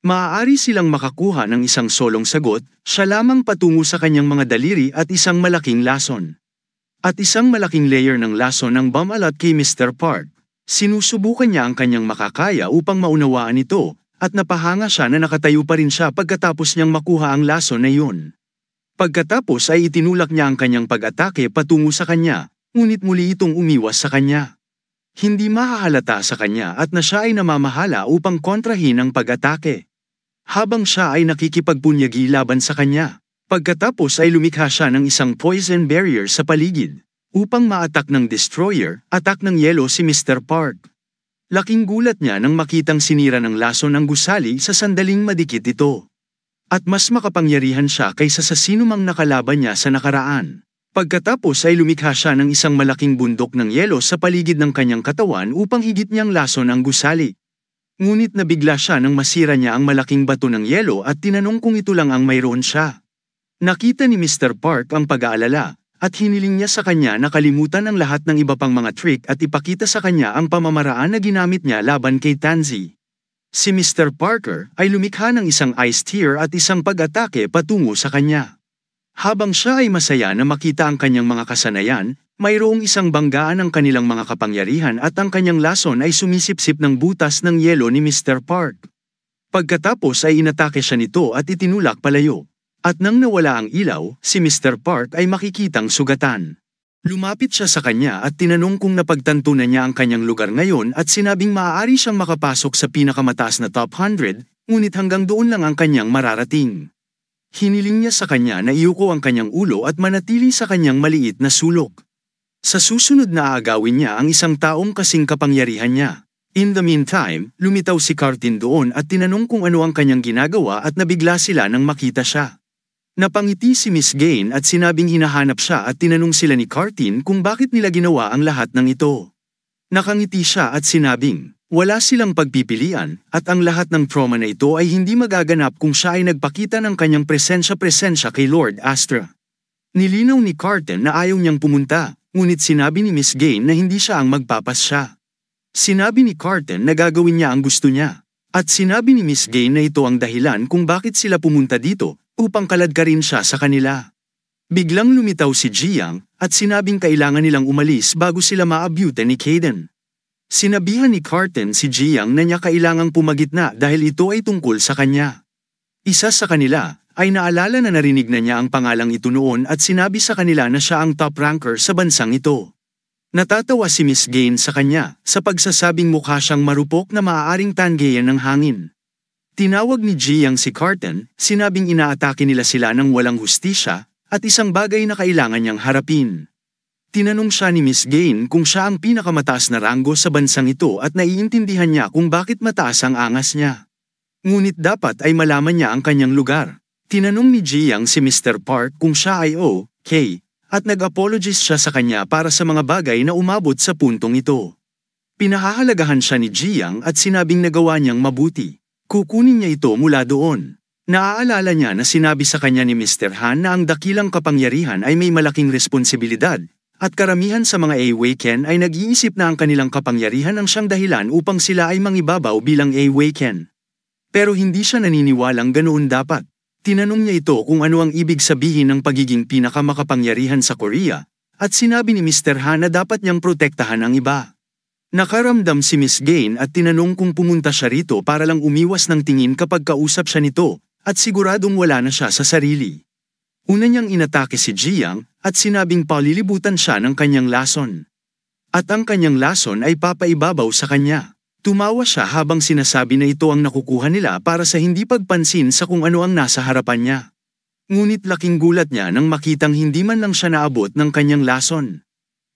Maaari silang makakuha ng isang solong sagot, siya lamang patungo sa kanyang mga daliri at isang malaking lason. At isang malaking layer ng lason ang bumalat kay Mr. Park. Sinusubukan niya ang kanyang makakaya upang maunawaan ito, at napahanga siya na nakatayo pa rin siya pagkatapos niyang makuha ang lason na iyon. Pagkatapos ay itinulak niya ang kanyang pag-atake patungo sa kanya, ngunit muli itong umiwas sa kanya. Hindi mahahalata sa kanya at na siya ay namamahala upang kontrahin ang pag-atake. Habang siya ay nakikipagpunyagi laban sa kanya, pagkatapos ay lumikha siya ng isang poison barrier sa paligid, upang ma-attack ng destroyer, attack ng yelo si Mr. Park. Laking gulat niya nang makitang sinira ng lason ng gusali sa sandaling madikit ito. At mas makapangyarihan siya kaysa sa sinumang nakalaban niya sa nakaraan. Pagkatapos ay lumikha siya ng isang malaking bundok ng yelo sa paligid ng kanyang katawan upang higit niyang lason ang gusali. Ngunit nabigla siya nang masira niya ang malaking bato ng yelo at tinanong kung ito lang ang mayroon siya. Nakita ni Mr. Park ang pag-aalala, at hiniling niya sa kanya na kalimutan ang lahat ng iba pang mga trick at ipakita sa kanya ang pamamaraan na ginamit niya laban kay Tansy. Si Mr. Parker ay lumikha ng isang ice tear at isang pag-atake patungo sa kanya. Habang siya ay masaya na makita ang kanyang mga kasanayan, mayroong isang banggaan ng kanilang mga kapangyarihan at ang kanyang lason ay sumisipsip ng butas ng yelo ni Mr. Park. Pagkatapos ay inatake siya nito at itinulak palayo. At nang nawala ang ilaw, si Mr. Park ay makikitang sugatan. Lumapit siya sa kanya at tinanong kung napagtanto na niya ang kanyang lugar ngayon at sinabing maaari siyang makapasok sa pinakamataas na top 100, ngunit hanggang doon lang ang kanyang mararating. Hiniling niya sa kanya na iuko ang kanyang ulo at manatili sa kanyang maliit na sulok. Sa susunod na aagawin niya ang isang taong kasing kapangyarihan niya. In the meantime, lumitaw si Cartin doon at tinanong kung ano ang kanyang ginagawa at nabigla sila nang makita siya. Napangiti si Miss Gain at sinabing hinahanap siya at tinanong sila ni Cartin kung bakit nila ginawa ang lahat ng ito. Nakangiti siya at sinabing, wala silang pagpipilian at ang lahat ng trauma na ito ay hindi magaganap kung siya ay nagpakita ng kanyang presensya kay Lord Astra. Nilinaw ni Cartin na ayaw niyang pumunta, ngunit sinabi ni Miss Gain na hindi siya ang magpapasya. Sinabi ni Cartin na gagawin niya ang gusto niya, at sinabi ni Miss Gain na ito ang dahilan kung bakit sila pumunta dito, upang kaladkarin siya sa kanila. Biglang lumitaw si Jiang at sinabing kailangan nilang umalis bago sila maabutan ni Kaden. Sinabihan ni Cartin si Jiang na niya kailangang pumagitna dahil ito ay tungkol sa kanya. Isa sa kanila, ay naalala na narinig na niya ang pangalang ito noon at sinabi sa kanila na siya ang top ranker sa bansang ito. Natatawa si Miss Gain sa kanya sa pagsasabing mukha siyang marupok na maaaring tanggayan ng hangin. Tinawag ni Jiang si Carton, sinabing inaatake nila sila ng walang hustisya at isang bagay na kailangan niyang harapin. Tinanong siya ni Miss Gain kung siya ang pinakamataas na ranggo sa bansang ito at naiintindihan niya kung bakit mataas ang angas niya. Ngunit dapat ay malaman niya ang kanyang lugar. Tinanong ni Jiang si Mr. Park kung siya ay okay. At nag-apologize siya sa kanya para sa mga bagay na umabot sa puntong ito. Pinahahalagahan siya ni Jiang at sinabing nagawa niyang mabuti. Kukunin niya ito mula doon. Naaalala niya na sinabi sa kanya ni Mr. Han na ang dakilang kapangyarihan ay may malaking responsibilidad, at karamihan sa mga Awaken ay nag-iisip na ang kanilang kapangyarihan ang siyang dahilan upang sila ay mangibabaw bilang Awaken. Pero hindi siya naniniwalang ganoon dapat. Tinanong niya ito kung ano ang ibig sabihin ng pagiging pinakamakapangyarihan sa Korea, at sinabi ni Mr. Han na dapat niyang protektahan ang iba. Nakaramdam si Miss Gain at tinanong kung pumunta siya rito para lang umiwas ng tingin kapag kausap siya nito, at siguradong wala na siya sa sarili. Una niyang inatake si Jiang, at sinabing palilibutan siya ng kanyang lason. At ang kanyang lason ay papaibabaw sa kanya. Tumawa siya habang sinasabi na ito ang nakukuha nila para sa hindi pagpansin sa kung ano ang nasa harapan niya. Ngunit laking gulat niya nang makitang hindi man lang siya naabot ng kanyang lason.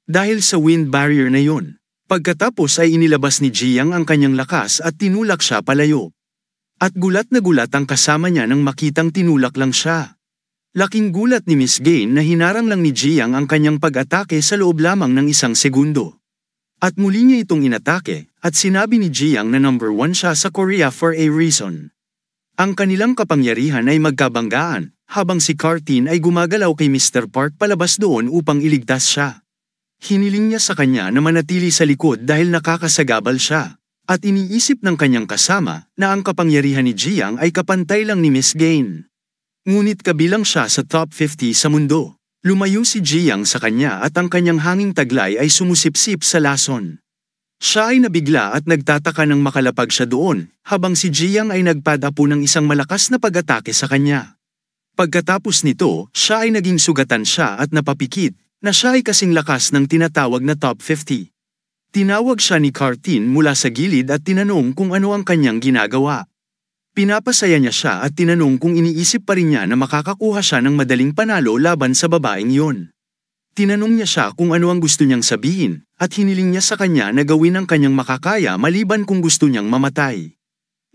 Dahil sa wind barrier na yun, pagkatapos ay inilabas ni Jiang ang kanyang lakas at tinulak siya palayo. At gulat na gulat ang kasama niya nang makitang tinulak lang siya. Laking gulat ni Miss Gain na hinarang lang ni Jiang ang kanyang pag-atake sa loob lamang ng 1 segundo. At muli niya itong inatake, at sinabi ni Jiang na number 1 siya sa Korea for a reason. Ang kanilang kapangyarihan ay magkabanggaan, habang si Cartin ay gumagalaw kay Mr. Park palabas doon upang iligtas siya. Hiniling niya sa kanya na manatili sa likod dahil nakakasagabal siya, at iniisip ng kanyang kasama na ang kapangyarihan ni Jiang ay kapantay lang ni Miss Gain. Ngunit kabilang siya sa top 50 sa mundo. Lumayo si Jiang sa kanya at ang kanyang hanging taglay ay sumusipsip sa lason. Siya ay nabigla at nagtataka nang makalapag siya doon, habang si Jiang ay nagpadapo ng isang malakas na pag-atake sa kanya. Pagkatapos nito, siya ay naging sugatan siya at napapikit, na siya ay kasing lakas ng tinatawag na top 50. Tinawag siya ni Cartin mula sa gilid at tinanong kung ano ang kanyang ginagawa. Pinapasaya niya siya at tinanong kung iniisip pa rin niya na makakakuha siya ng madaling panalo laban sa babaeng yon. Tinanong niya siya kung ano ang gusto niyang sabihin, at hiniling niya sa kanya na gawin ang kanyang makakaya maliban kung gusto niyang mamatay.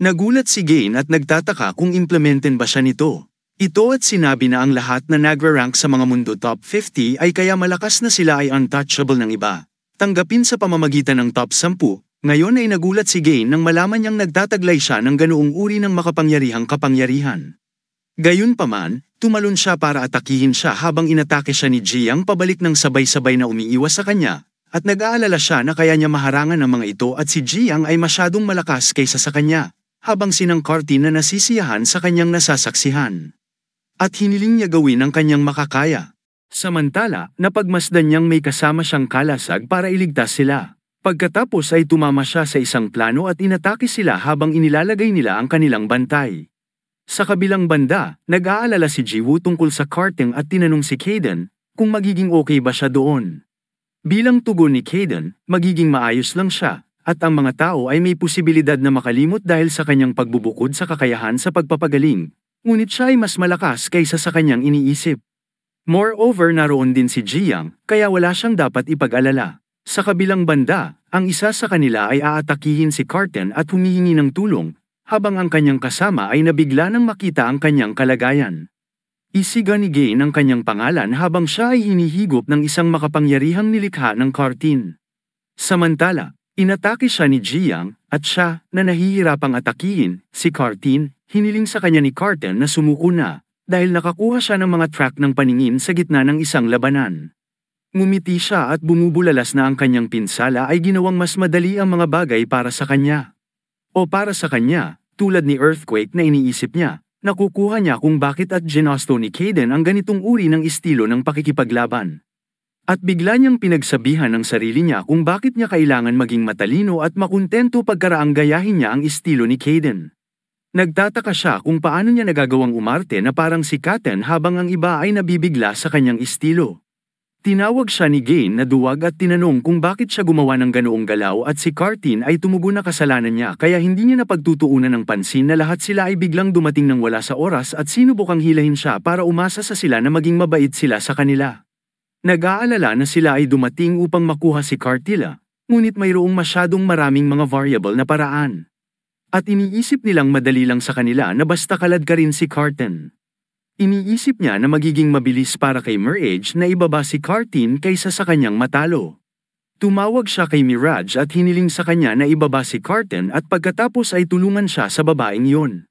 Nagulat si Gain at nagtataka kung implementen ba siya nito. Ito at sinabi na ang lahat na nagre-rank sa mga mundo top 50 ay kaya malakas na sila ay untouchable ng iba. Tanggapin sa pamamagitan ng top 10, ngayon ay nagulat si Gain nang malaman niyang nagtataglay siya ng ganoong uri ng makapangyarihang kapangyarihan. Gayunpaman, tumalon siya para atakihin siya habang inatake siya ni Jiang pabalik ng sabay-sabay na umiiwas sa kanya, at nag-aalala siya na kaya niya maharangan ang mga ito at si Jiang ay masyadong malakas kaysa sa kanya, habang sinang Cartin na nasisiyahan sa kanyang nasasaksihan. At hiniling niya gawin ang kanyang makakaya. Samantala, napagmasdan niyang may kasama siyang kalasag para iligtas sila. Pagkatapos ay tumama siya sa isang plano at inatake sila habang inilalagay nila ang kanilang bantay. Sa kabilang banda, nag-aalala si Jiwoo tungkol sa Cartin at tinanong si Kaden kung magiging okay ba siya doon. Bilang tugon ni Kaden, magiging maayos lang siya, at ang mga tao ay may posibilidad na makalimot dahil sa kanyang pagbubukod sa kakayahan sa pagpapagaling, ngunit siya ay mas malakas kaysa sa kanyang iniisip. Moreover, naroon din si Jiang, kaya wala siyang dapat ipag-alala. Sa kabilang banda, ang isa sa kanila ay aatakihin si Cartin at humihingi ng tulong, habang ang kanyang kasama ay nabigla nang makita ang kanyang kalagayan. Isiga ni Gain ang kanyang pangalan habang siya ay hinihigop ng isang makapangyarihang nilikha ng Cartin. Samantala, inatake siya ni Jiang, at siya, na nahihirapang atakihin, si Cartin, hiniling sa kanya ni Cartin na sumuko na, dahil nakakuha siya ng mga track ng paningin sa gitna ng isang labanan. Ngumiti siya at bumubulalas na ang kanyang pinsala ay ginawang mas madali ang mga bagay para sa kanya. O para sa kanya, tulad ni Earthquake na iniisip niya, nakukuha niya kung bakit at ginusto ni Kaden ang ganitong uri ng estilo ng pakikipaglaban. At bigla niyang pinagsabihan ng sarili niya kung bakit niya kailangan maging matalino at makuntento pagkaraang gayahin niya ang estilo ni Kaden. Nagtataka siya kung paano niya nagagawang umarte na parang sikatan habang ang iba ay nabibigla sa kanyang estilo. Tinawag siya ni Gain na duwag at tinanong kung bakit siya gumawa ng ganoong galaw at si Cartin ay tumugon na kasalanan niya kaya hindi niya napagtutuunan ng pansin na lahat sila ay biglang dumating ng wala sa oras at sinubukang hilahin siya para umasa sa sila na maging mabait sila sa kanila. Nag-aalala na sila ay dumating upang makuha si Cartilla, ngunit mayroong masyadong maraming mga variable na paraan. At iniisip nilang madali lang sa kanila na basta kalad ka rin si Carton. Iniisip niya na magiging mabilis para kay Mirage na ibaba si Cartin kaysa sa kanyang matalo. Tumawag siya kay Mirage at hiniling sa kanya na ibaba si Carton at pagkatapos ay tulungan siya sa babaeng yun.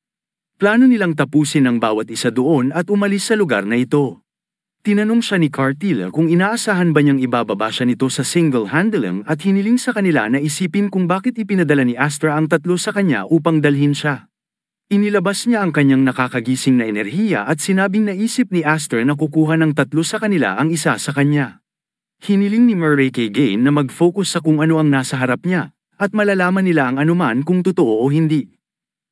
Plano nilang tapusin ang bawat isa doon at umalis sa lugar na ito. Tinanong siya ni Cartilla kung inaasahan ba niyang ibababa siya nito sa single-handling at hiniling sa kanila na isipin kung bakit ipinadala ni Astra ang tatlo sa kanya upang dalhin siya. Inilabas niya ang kanyang nakakagising na enerhiya at sinabing naisip ni Astra na kukuha ng tatlo sa kanila ang isa sa kanya. Hiniling ni Murray kay Gain na mag-focus sa kung ano ang nasa harap niya at malalaman nila ang anuman kung totoo o hindi.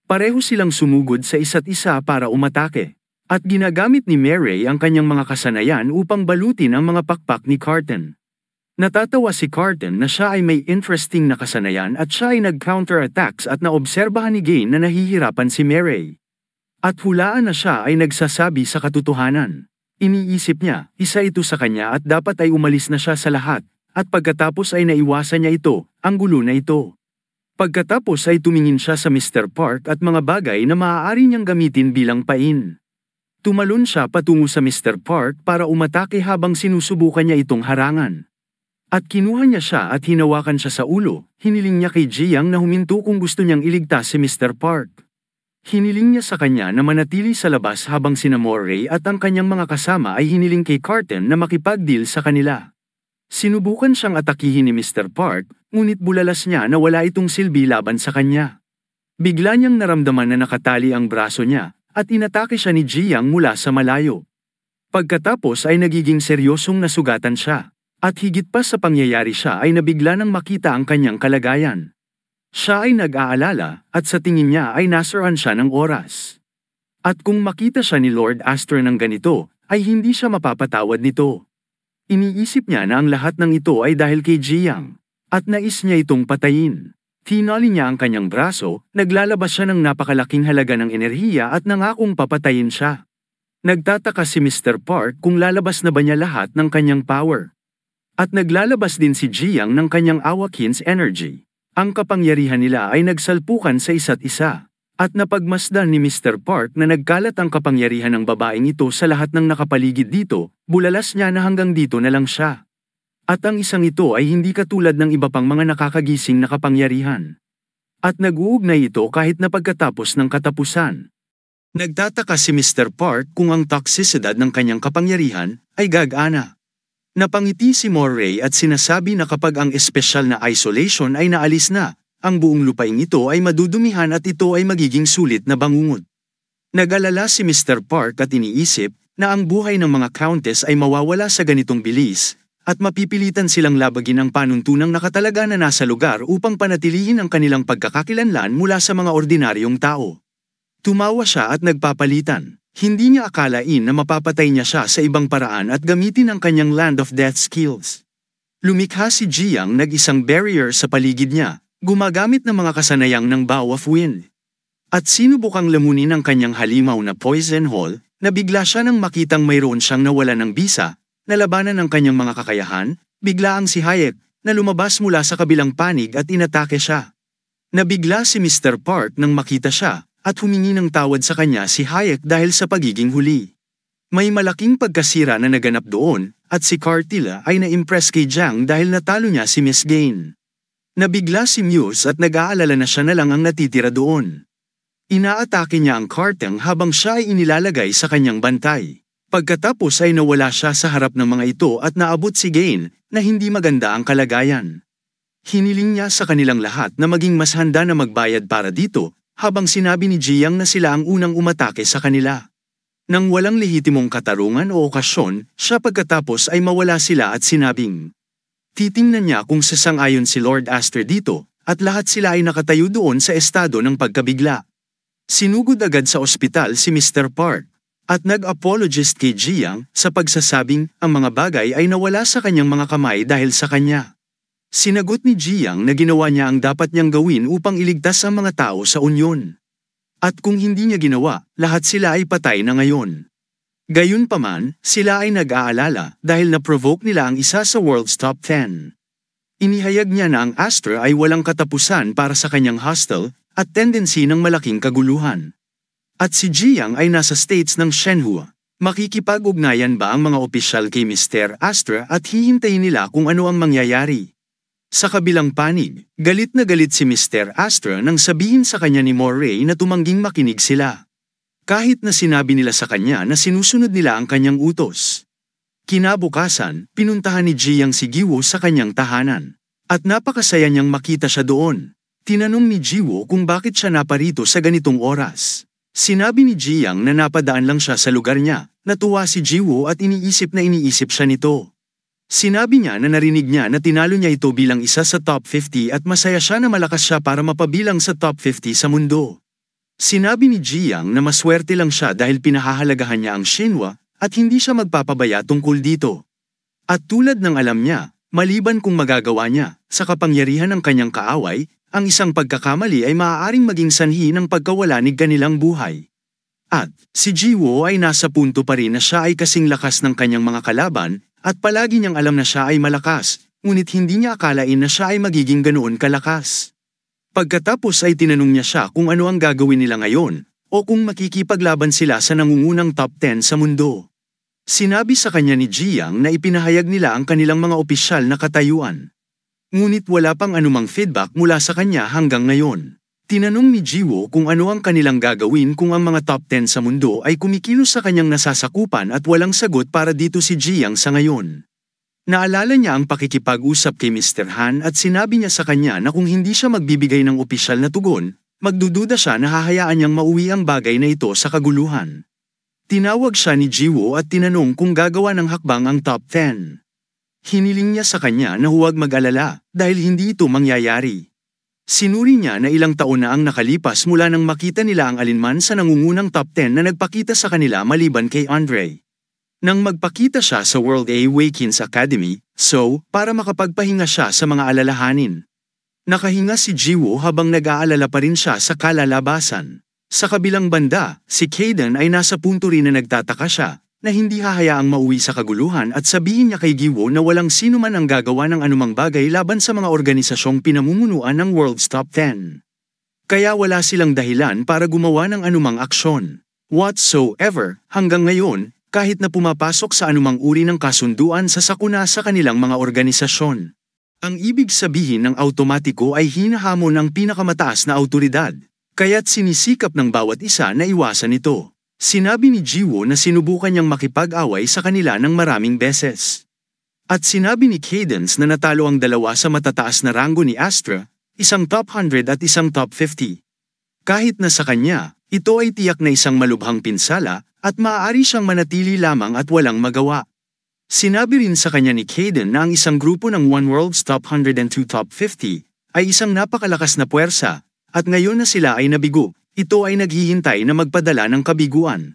Pareho silang sumugod sa isa't isa para umatake. At ginagamit ni Murray ang kanyang mga kasanayan upang balutin ang mga pakpak ni Carton. Natatawa si Carton na siya ay may interesting na kasanayan at siya ay nag-counter-attacks at naobserbahan ni Gain na nahihirapan si Murray. At hulaan na siya ay nagsasabi sa katotohanan. Iniisip niya, isa ito sa kanya at dapat ay umalis na siya sa lahat, at pagkatapos ay naiwasan niya ito, ang gulo na ito. Pagkatapos ay tumingin siya sa Mr. Park at mga bagay na maaari niyang gamitin bilang pain. Tumalon siya patungo sa Mr. Park para umatake habang sinusubukan niya itong harangan. At kinuha niya siya at hinawakan siya sa ulo, hiniling niya kay Jiang na huminto kung gusto niyang iligtas si Mr. Park. Hiniling niya sa kanya na manatili sa labas habang sina Murray at ang kanyang mga kasama ay hiniling kay Carton na makipag-deal sa kanila. Sinubukan siyang atakihin ni Mr. Park, ngunit bulalas niya na wala itong silbi laban sa kanya. Bigla niyang naramdaman na nakatali ang braso niya, at inatake siya ni Jiang mula sa malayo. Pagkatapos ay nagiging seryosong nasugatan siya, at higit pa sa pangyayari siya ay nabigla nang makita ang kanyang kalagayan. Siya ay nag-aalala, at sa tingin niya ay nasaraan siya ng oras. At kung makita siya ni Lord Astor ng ganito, ay hindi siya mapapatawad nito. Iniisip niya na ang lahat ng ito ay dahil kay Jiang, at nais niya itong patayin. Tinali niya ang kanyang braso, naglalabas siya ng napakalaking halaga ng enerhiya at nangakong papatayin siya. Nagtataka si Mr. Park kung lalabas na ba niya lahat ng kanyang power. At naglalabas din si Jiang ng kanyang Awakins energy. Ang kapangyarihan nila ay nagsalpukan sa isa't isa. At napagmasdan ni Mr. Park na nagkalat ang kapangyarihan ng babaeng ito sa lahat ng nakapaligid dito, bulalas niya na hanggang dito na lang siya. At ang isang ito ay hindi katulad ng iba pang mga nakakagising na kapangyarihan. At nag-uugnay ito kahit na pagkatapos ng katapusan. Nagtataka si Mr. Park kung ang toxicidad ng kanyang kapangyarihan ay gagana. Napangiti si Murray at sinasabi na kapag ang espesyal na isolation ay naalis na, ang buong lupaing ito ay madudumihan at ito ay magiging sulit na bangungot. Nag-alala si Mr. Park at iniisip na ang buhay ng mga countess ay mawawala sa ganitong bilis, at mapipilitan silang labagin ang panuntunang nakatalaga na nasa lugar upang panatilihin ang kanilang pagkakakilanlan mula sa mga ordinaryong tao. Tumawa siya at nagpapalitan. Hindi niya akalain na mapapatay niya siya sa ibang paraan at gamitin ang kanyang Land of Death skills. Lumikha si Jiang nag-isang barrier sa paligid niya, gumagamit ng mga kasanayang ng Bow of Wind. At sinubukang lamunin ang kanyang halimaw na Poison Hole, na bigla siya nang makitang mayroon siyang nawala ng bisa. Nalabanan ng kanyang mga kakayahan, bigla ang si Hayek, na lumabas mula sa kabilang panig at inatake siya. Nabigla si Mr. Park nang makita siya, at humingi ng tawad sa kanya si Hayek dahil sa pagiging huli. May malaking pagkasira na naganap doon, at si Cartilla ay na-impress kay Jiang dahil natalo niya si Miss Gain. Nabigla si Muse at nag-aalala na siya na lang ang natitira doon. Inaatake niya ang Carteng habang siya ay inilalagay sa kanyang bantay. Pagkatapos ay nawala siya sa harap ng mga ito at naabot si Gain, na hindi maganda ang kalagayan. Hiniling niya sa kanilang lahat na maging mas handa na magbayad para dito, habang sinabi ni Jiang na sila ang unang umatake sa kanila. Nang walang lehitimong katarungan o okasyon, siya pagkatapos ay mawala sila at sinabing, titingnan niya kung sasang-ayon si Lord Astor dito, at lahat sila ay nakatayo doon sa estado ng pagkabigla. Sinugod agad sa ospital si Mr. Park at nag-apologist kay Jiang sa pagsasabing ang mga bagay ay nawala sa kanyang mga kamay dahil sa kanya. Sinagot ni Jiang na ginawa niya ang dapat niyang gawin upang iligtas ang mga tao sa unyon. At kung hindi niya ginawa, lahat sila ay patay na ngayon. Gayunpaman, sila ay nag-aalala dahil na-provoke nila ang isa sa world's top 10. Inihayag niya na ang Astra ay walang katapusan para sa kanyang hostile at tendency ng malaking kaguluhan. At si Jiang ay nasa states ng Shenhua. Makikipag-ugnayan ba ang mga opisyal kay Mr. Astra at hihintayin nila kung ano ang mangyayari? Sa kabilang panig, galit na galit si Mr. Astra nang sabihin sa kanya ni Moray na tumangging makinig sila. Kahit na sinabi nila sa kanya na sinusunod nila ang kanyang utos. Kinabukasan, pinuntahan ni Jiang si Giwo sa kanyang tahanan. At napakasaya niyang makita siya doon. Tinanong ni Jiwo kung bakit siya naparito sa ganitong oras. Sinabi ni Jiang na napadaan lang siya sa lugar niya. Natuwa si Jiwo at iniisip siya nito. Sinabi niya na narinig niya na tinalo niya ito bilang isa sa top 50 at masaya siya na malakas siya para mapabilang sa top 50 sa mundo. Sinabi ni Jiang na maswerte lang siya dahil pinahahalagahan niya ang Shenhua at hindi siya magpapabaya tungkol dito. At tulad ng alam niya, maliban kung magagawa niya, sa kapangyarihan ng kanyang kaaway, ang isang pagkakamali ay maaaring maging sanhi ng pagkawala ni kanilang buhay. At si Jiwo ay nasa punto pa rin na siya ay kasing lakas ng kanyang mga kalaban, at palagi niyang alam na siya ay malakas, ngunit hindi niya akalain na siya ay magiging ganoon kalakas. Pagkatapos ay tinanong niya siya kung ano ang gagawin nila ngayon, o kung makikipaglaban sila sa nangungunang top 10 sa mundo. Sinabi sa kanya ni Jiang na ipinahayag nila ang kanilang mga opisyal na katayuan. Ngunit wala pang anumang feedback mula sa kanya hanggang ngayon. Tinanong ni Jiwo kung ano ang kanilang gagawin kung ang mga top 10 sa mundo ay kumikilos sa kanyang nasasakupan at walang sagot para dito si Jiang sa ngayon. Naalala niya ang pakikipag-usap kay Mr. Han at sinabi niya sa kanya na kung hindi siya magbibigay ng opisyal na tugon, magdududa siya na hahayaan niyang mauwi ang bagay na ito sa kaguluhan. Tinawag siya ni Jiwo at tinanong kung gagawa ng hakbang ang top 10. Hiniling niya sa kanya na huwag mag-alala dahil hindi ito mangyayari. Sinuri niya na ilang taon na ang nakalipas mula nang makita nila ang alinman sa nangungunang top 10 na nagpakita sa kanila maliban kay Andre. Nang magpakita siya sa World Awakens Academy, para makapagpahinga siya sa mga alalahanin. Nakahinga si Jiwo habang nag-aalala pa rin siya sa kalalabasan. Sa kabilang banda, si Kaden ay nasa punto rin na nagtataka siya, na hindi hahayaang mauwi sa kaguluhan at sabihin niya kay Giwo na walang sino man ang gagawa ng anumang bagay laban sa mga organisasyong pinamumunuan ng World's Top 10. Kaya wala silang dahilan para gumawa ng anumang aksyon. Whatsoever, hanggang ngayon, kahit na pumapasok sa anumang uri ng kasunduan sa sakuna sa kanilang mga organisasyon. Ang ibig sabihin ng automatiko ay hinahamon ng pinakamataas na autoridad, kaya't sinisikap ng bawat isa na iwasan ito. Sinabi ni Jiwo na sinubukan niyang makipag-away sa kanila ng maraming beses. At sinabi ni Cadence na natalo ang dalawa sa matataas na ranggo ni Astra, isang top 100 at isang top 50. Kahit na sa kanya, ito ay tiyak na isang malubhang pinsala at maaari siyang manatili lamang at walang magawa. Sinabi rin sa kanya ni Kaden na ang isang grupo ng One World's Top 100 and 2 Top 50 ay isang napakalakas na puwersa, at ngayon na sila ay nabigo. Ito ay naghihintay na magpadala ng kabiguan.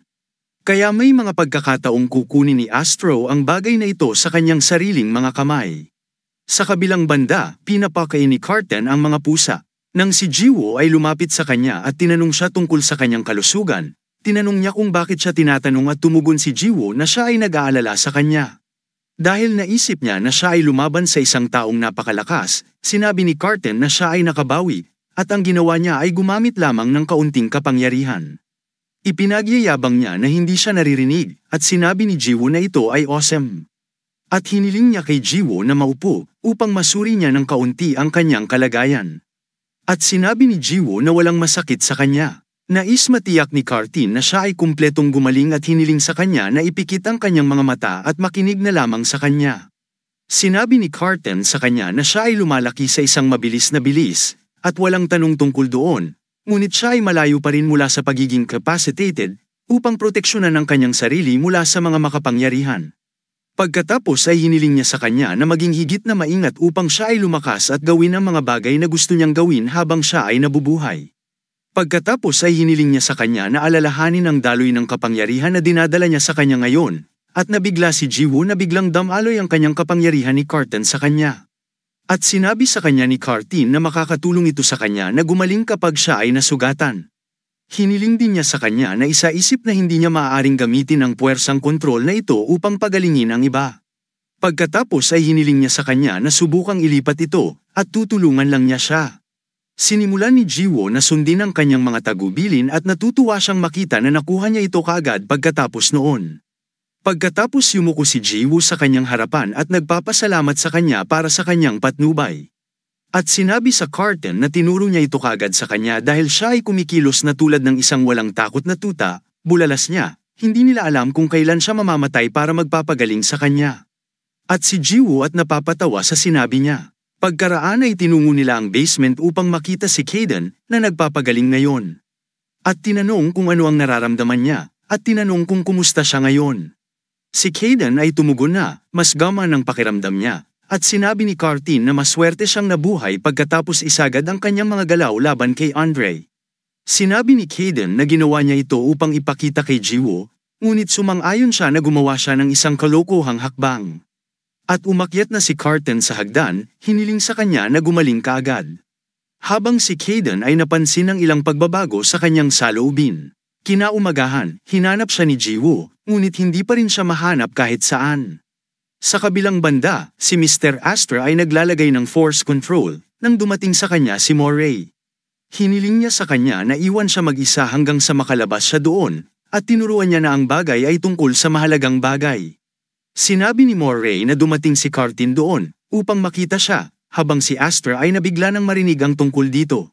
Kaya may mga pagkakataong kukunin ni Astro ang bagay na ito sa kanyang sariling mga kamay. Sa kabilang banda, pinapakain ni Carten ang mga pusa. Nang si Jiwo ay lumapit sa kanya at tinanong siya tungkol sa kanyang kalusugan, tinanong niya kung bakit siya tinatanong at tumugon si Jiwo na siya ay nag-aalala sa kanya. Dahil naisip niya na siya ay lumaban sa isang taong napakalakas, sinabi ni Carten na siya ay nakabawi. At ang ginawa niya ay gumamit lamang ng kaunting kapangyarihan. Ipinagyayabang niya na hindi siya naririnig at sinabi ni Jiwo na ito ay awesome. At hiniling niya kay Jiwo na maupo upang masuri niya ng kaunti ang kanyang kalagayan. At sinabi ni Jiwo na walang masakit sa kanya. Nais matiyak ni Carten na siya ay kumpletong gumaling at hiniling sa kanya na ipikit ang kanyang mga mata at makinig na lamang sa kanya. Sinabi ni Carten sa kanya na siya ay lumalaki sa isang mabilis na bilis, at walang tanong tungkol doon, ngunit siya ay malayo pa rin mula sa pagiging capacitated upang proteksyonan ang kanyang sarili mula sa mga makapangyarihan. Pagkatapos ay hiniling niya sa kanya na maging higit na maingat upang siya ay lumakas at gawin ang mga bagay na gusto niyang gawin habang siya ay nabubuhay. Pagkatapos ay hiniling niya sa kanya na alalahanin ang daloy ng kapangyarihan na dinadala niya sa kanya ngayon, at nabigla si Jiwoo na biglang damaloy ang kanyang kapangyarihan ni Carton sa kanya. At sinabi sa kanya ni Carton na makakatulong ito sa kanya na gumaling kapag siya ay nasugatan. Hiniling din niya sa kanya na isaisip na hindi niya maaaring gamitin ang puwersang kontrol na ito upang pagalingin ang iba. Pagkatapos ay hiniling niya sa kanya na subukang ilipat ito, at tutulungan lang niya siya. Sinimulan ni Jiwoo na sundin ang kanyang mga tagubilin at natutuwa siyang makita na nakuha niya ito kaagad pagkatapos noon. Pagkatapos yumuko si Jiwoo sa kanyang harapan at nagpapasalamat sa kanya para sa kanyang patnubay. At sinabi sa Carton na tinuro niya ito kaagad sa kanya dahil siya ay kumikilos na tulad ng isang walang takot na tuta, bulalas niya, hindi nila alam kung kailan siya mamamatay para magpapagaling sa kanya. At si Jiwoo at napapatawa sa sinabi niya. Pagkaraan ay tinungo nila ang basement upang makita si Kaden na nagpapagaling ngayon. At tinanong kung ano ang nararamdaman niya, at tinanong kung kumusta siya ngayon. Si Kaden ay tumugon na, mas gaman ang pakiramdam niya, at sinabi ni Carton na maswerte siyang nabuhay pagkatapos isagad ang kanyang mga galaw laban kay Andre. Sinabi ni Kaden na ginawa niya ito upang ipakita kay Jiwoo, ngunit sumang-ayon siya na gumawa siya ng isang kalokohang hakbang. At umakyat na si Carton sa hagdan, hiniling sa kanya na gumaling kaagad. Habang si Kaden ay napansin ng ilang pagbabago sa kanyang saloobin. Kinaumagahan, hinanap siya ni Jiwoo, ngunit hindi pa rin siya mahanap kahit saan. Sa kabilang banda, si Mr. Astra ay naglalagay ng force control, nang dumating sa kanya si Moray. Hiniling niya sa kanya na iwan siya mag-isa hanggang sa makalabas siya doon, at tinuruan niya na ang bagay ay tungkol sa mahalagang bagay. Sinabi ni Moray na dumating si Carton doon, upang makita siya, habang si Astra ay nabigla nang marinig ang tungkol dito.